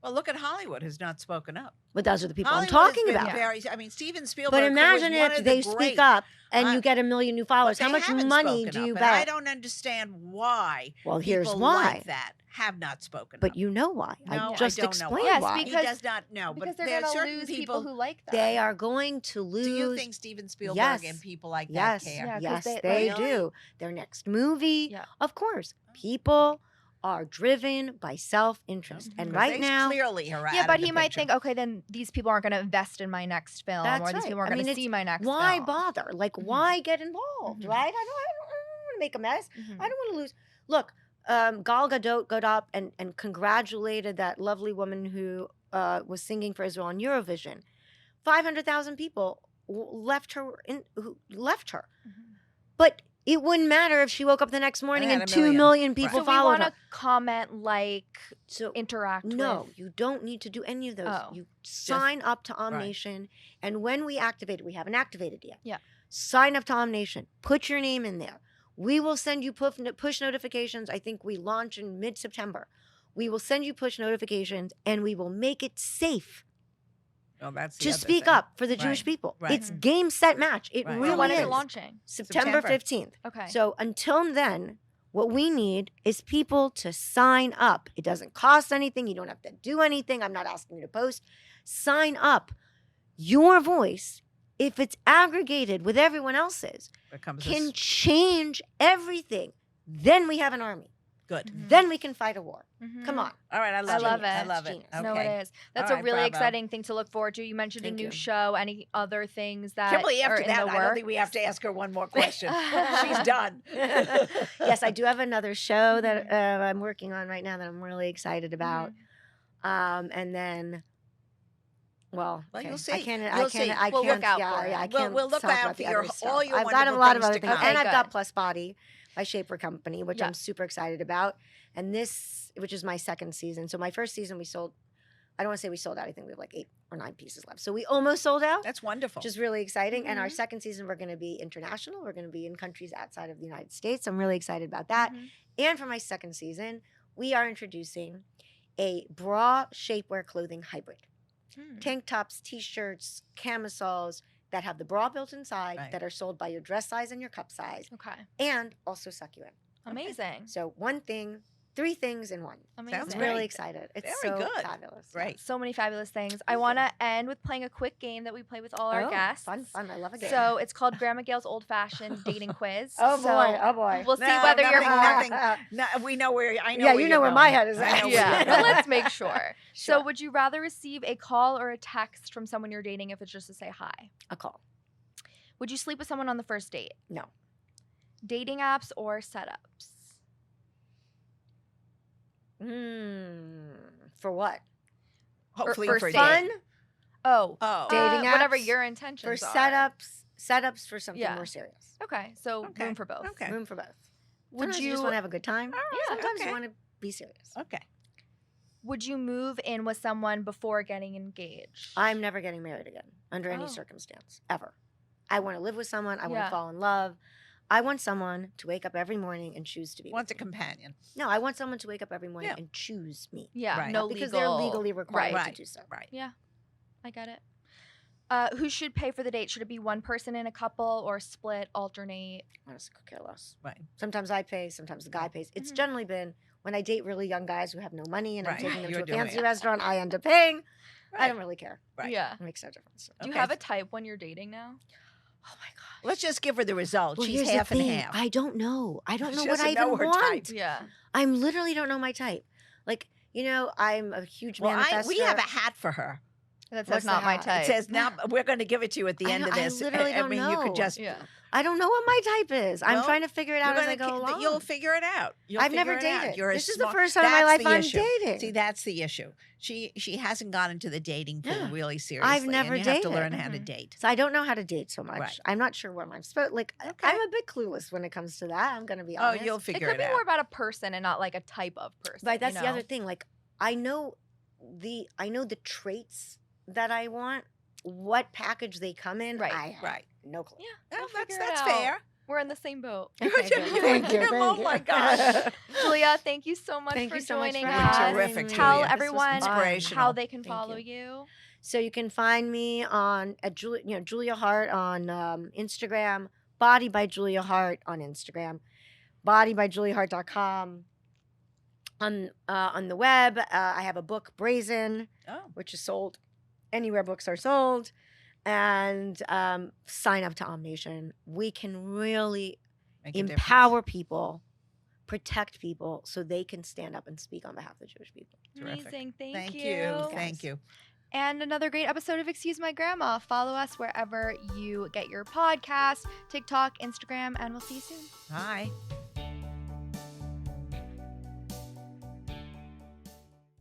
B: Well, look at Hollywood has not spoken up.
C: But those are the people
B: Hollywood
C: I'm talking
B: has been
C: about.
B: Steven Spielberg.
C: But
B: who was
C: imagine
B: one
C: if
B: of
C: they
B: the
C: speak
B: great-
C: up and you
B: I-
C: get 1 million new followers.
B: But
C: How
B: they
C: much
B: haven't
C: money
B: spoken
C: do
B: up,
C: you
B: and
C: bet?
B: I don't understand why.
C: Well, here's
B: people
C: why.
B: like that have not spoken
C: But
B: up.
C: you know why.
B: No,
C: I just
B: I don't know
C: explained
B: why.
A: Yes,
C: why.
A: because-
B: He does not know.
A: because
B: But
A: they're
B: there are
A: going to
B: certain
A: lose people who like them.
C: They are going to lose.
B: Do you think Steven Spielberg
C: Yes.
B: and people like that
C: Yes,
B: care?
A: Yeah, 'cause
C: yes,
A: they-
C: they
B: Really?
C: do. Their next movie,
A: Yeah.
C: of course, people are driven by self-interest. And
B: 'Cause
C: right
B: they
C: now,
B: clearly are
A: Yeah,
B: out
A: but
B: of the
A: he might
B: picture.
A: think, okay, then these people aren't going to invest in my next film,
C: That's
A: or these
C: right.
A: people aren't
C: I
A: going to
C: mean,
A: see my next
C: why
A: film.
C: bother? Like, why get involved,
A: Mhm.
C: right? I don't want to make a mess.
A: Mhm.
C: I don't want to lose. Look, Gal Gadot got up and congratulated that lovely woman who was singing for Israel on Eurovision. 500,000 people left her. Who left her.
A: Mhm.
C: But it wouldn't matter if she woke up the next morning
B: had
C: and
B: a
C: 2
B: million.
C: million
B: Right.
C: people
A: So we
C: followed
A: want
C: her.
A: to comment, like,
C: So
A: interact
C: no,
A: with.
C: you don't need to do any of those.
A: Oh.
C: You sign up to Omnation, and when we activate it, we haven't activated yet.
A: Yeah.
C: Sign up to Omnation. Put your name in there. We will send you push notifications. I think we launch in mid-September. We will send you push notifications, and we will make it safe
B: Well, that's the
C: to
B: other
C: speak
B: thing.
C: up for the Jewish
B: Right.
C: people.
B: Right.
C: It's game, set, match. It
B: Right.
A: So
C: really
A: when is
C: is.
A: it launching?
C: September
B: September.
C: 15th.
A: Okay.
C: So until then, what we need is people to sign up. It doesn't cost anything. You don't have to do anything. I'm not asking you to post. Sign up. Your voice, if it's aggregated with everyone else's,
B: Becomes
C: can change everything. Then we have an army.
B: good.
A: Mhm.
C: Then we can fight a war.
A: Mhm.
C: Come on.
B: All right, I
A: I
B: love,
A: love
B: it. I
A: it.
B: love
C: It's
B: it.
C: genius.
A: No,
B: Okay.
A: it is. That's
B: All
A: a
B: right,
A: really
B: bravo.
A: exciting thing to look forward to. You mentioned
C: Thank
A: a new
C: you.
A: show. Any other things that
B: Kimberly,
A: are
B: after
A: in
B: that,
A: the
B: I don't
A: works?
B: think we have to ask her one more question. She's done.
C: Yes, I do have another show that
A: Mhm.
C: I'm working on right now that I'm really excited about.
A: Mhm.
C: And then, well,
B: Well, you'll
C: I
B: see.
C: can't.
B: You'll
C: I can't.
B: see.
C: I
A: We'll
C: can't.
A: look out
C: yeah,
A: for it.
C: yeah, I
B: We'll-
C: can't.
B: we'll look
C: talk
B: out
C: about
B: for
C: the
B: your-
C: other stuff.
B: all your
C: I've got a
B: wonderful
C: lot of
B: things
C: other
B: to
C: things,
B: come.
C: and
A: Okay,
C: I've got
A: good.
C: Plus Body, my shaper company, which
A: Yeah.
C: I'm super excited about, and this, which is my second season. So my first season, we sold I don't want to say we sold out. I think we have like 8 or 9 pieces left. So we almost sold out,
B: That's wonderful.
C: which is really exciting. And our
A: Mhm.
C: second season, we're going to be international. We're going to be in countries outside of the United States. I'm really excited about that.
A: Mhm.
C: And for my second season, we are introducing a bra shapewear clothing hybrid.
A: Hmm.
C: Tank tops, t-shirts, camisoles that have the bra built inside
B: Right.
C: that are sold by your dress size and your cup size
A: Okay.
C: and also suck you in.
A: Amazing.
C: So one thing, 3 things in one.
A: Amazing.
B: Sounds
C: I'm
B: great.
C: really excited. It's
B: Very
C: so
B: good.
C: fabulous.
B: Great.
A: So many fabulous things. I
C: Thank
A: want to end with playing a quick game that we play with all our
C: Oh,
A: guests.
C: fun. I love a game.
A: So it's called Grandma Gail's Old Fashioned Dating Quiz.
C: oh
A: So
C: boy.
A: we'll see
B: No,
A: whether you're more.
B: nothing. No, we know where. I know.
C: Yeah,
B: where
C: you
B: you're
C: know where
B: going.
C: my head is
B: I
C: at.
B: know where
A: Yeah,
B: you're
A: but
B: going.
A: let's make sure. So
C: Sure.
A: would you rather receive a call or a text from someone you're dating if it's just to say hi?
C: A call.
A: Would you sleep with someone on the first date?
C: No.
A: Dating apps or setups?
C: For what?
B: Hopefully
A: for
B: for a
A: fun?
B: date.
A: Oh,
B: Oh,
C: Dating
A: whatever
C: apps
A: your
C: For
A: intentions are.
C: setups for something
A: Yeah.
C: more serious.
A: Okay, so
B: Okay.
A: room for both.
B: Okay.
C: Room for both.
A: Would
C: Sometimes you just
A: you
C: want to have a good time?
A: Yeah.
C: Sometimes
B: Okay.
C: you want to be serious.
B: Okay.
A: would you move in with someone before getting engaged?
C: I'm never getting married again under any
A: Oh.
C: circumstance, ever. I want to live with someone. I want
A: Yeah.
C: to fall in love. I want someone to wake up every morning and choose to be
B: Wants a
C: with me.
B: companion.
C: No, I want someone to wake up every morning
B: Yeah.
C: and choose me.
A: Yeah,
B: Right.
A: no
C: Because
A: legal.
C: they're legally required
A: Right.
C: to do so.
B: Right.
A: I get it. Who should pay for the date? Should it be one person in a couple or split, alternate?
C: Honestly, could care less.
B: Right.
C: Sometimes I pay, sometimes the guy pays. It's
A: Mhm.
C: generally been when I date really young guys who have no money and I'm
B: Right.
C: taking them to
B: You're
C: a
B: doing
C: fancy
B: it.
C: restaurant, I end up paying. I
B: Right.
C: don't really care.
B: Right.
A: Yeah.
C: It makes no difference.
A: Do you
B: Okay.
A: have a type when you're dating now?
C: Oh my gosh.
B: Let's just give her the results.
C: Well,
B: She's
C: here's
B: half
C: the
B: and
C: thing.
B: half.
C: I don't know. I don't know
B: She
C: what I
B: doesn't know
C: even
B: her
C: want.
B: type.
A: Yeah.
C: I literally don't know my type. Like, I'm a huge
B: Well,
C: manifester.
B: we have a hat for her.
A: That
C: What's
A: says not
C: the
A: my
C: hat?
A: type.
B: It says now we're going to give it to you at the
C: I
B: end
C: know-
B: of
C: I
B: this.
C: literally don't
B: you
C: know.
B: could just.
A: Yeah.
C: I don't know what my type is. I'm
B: Well,
C: trying to figure it out
B: You're
C: as I
B: gonna
C: go along.
B: You'll figure it out. You'll
C: I've never
B: figure it out.
C: dated.
B: You're a
C: This is the
B: smart-
C: first time in my
B: that's
C: life
B: the
C: I'm
B: issue.
C: dating.
B: See, that's the issue. She hasn't gone into the dating pool
C: Yeah.
B: really seriously.
C: I've never
B: and you have to
C: dated.
B: learn how to
A: Mhm.
B: date.
C: So I don't know how to date so much.
B: Right.
C: I'm not sure what I'm supposed.
B: Okay.
C: I'm a bit clueless when it comes to that. I'm going to be
B: Oh,
C: honest.
B: you'll
A: It
B: figure
A: could
B: it
A: be
B: out.
A: more about a person and not like a type of person.
C: But that's
A: you
C: the
A: know?
C: other thing. Like, I know the traits that I want. What package they come in,
A: Right.
C: I have
B: Right.
C: no clue.
A: Yeah.
B: Well,
A: We'll
B: that's
A: figure it
B: that's
A: out.
B: fair.
A: We're in the same boat.
C: Okay, good.
B: Thank you.
C: Thank
B: Oh
C: you.
B: my gosh.
A: Julia, thank you so much
C: Thank
A: for
C: you so much
A: joining
C: for
A: us.
C: having
B: Terrific,
C: me.
A: Tell
B: Julia.
C: This was
A: everyone
C: fun.
B: Inspirational.
A: how they can
C: Thank
A: follow
C: you.
A: you.
C: So you can find me at Julia Haart on Instagram, Body by Julia Haart on Instagram, bodybyjuliahart.com. On the web, I have a book, Brazen,
B: Oh,
C: which is sold anywhere books are sold, and sign up to Omnation. We can really
B: make a difference.
C: empower people, protect people, so they can stand up and speak on behalf of the Jewish people.
B: Terrific.
A: Amazing. Thank
B: Thank
A: you.
B: you. Thank you.
A: And another great episode of Excuse My Grandma. Follow us wherever you get your podcast, TikTok, Instagram, and we'll see you soon.
B: Bye.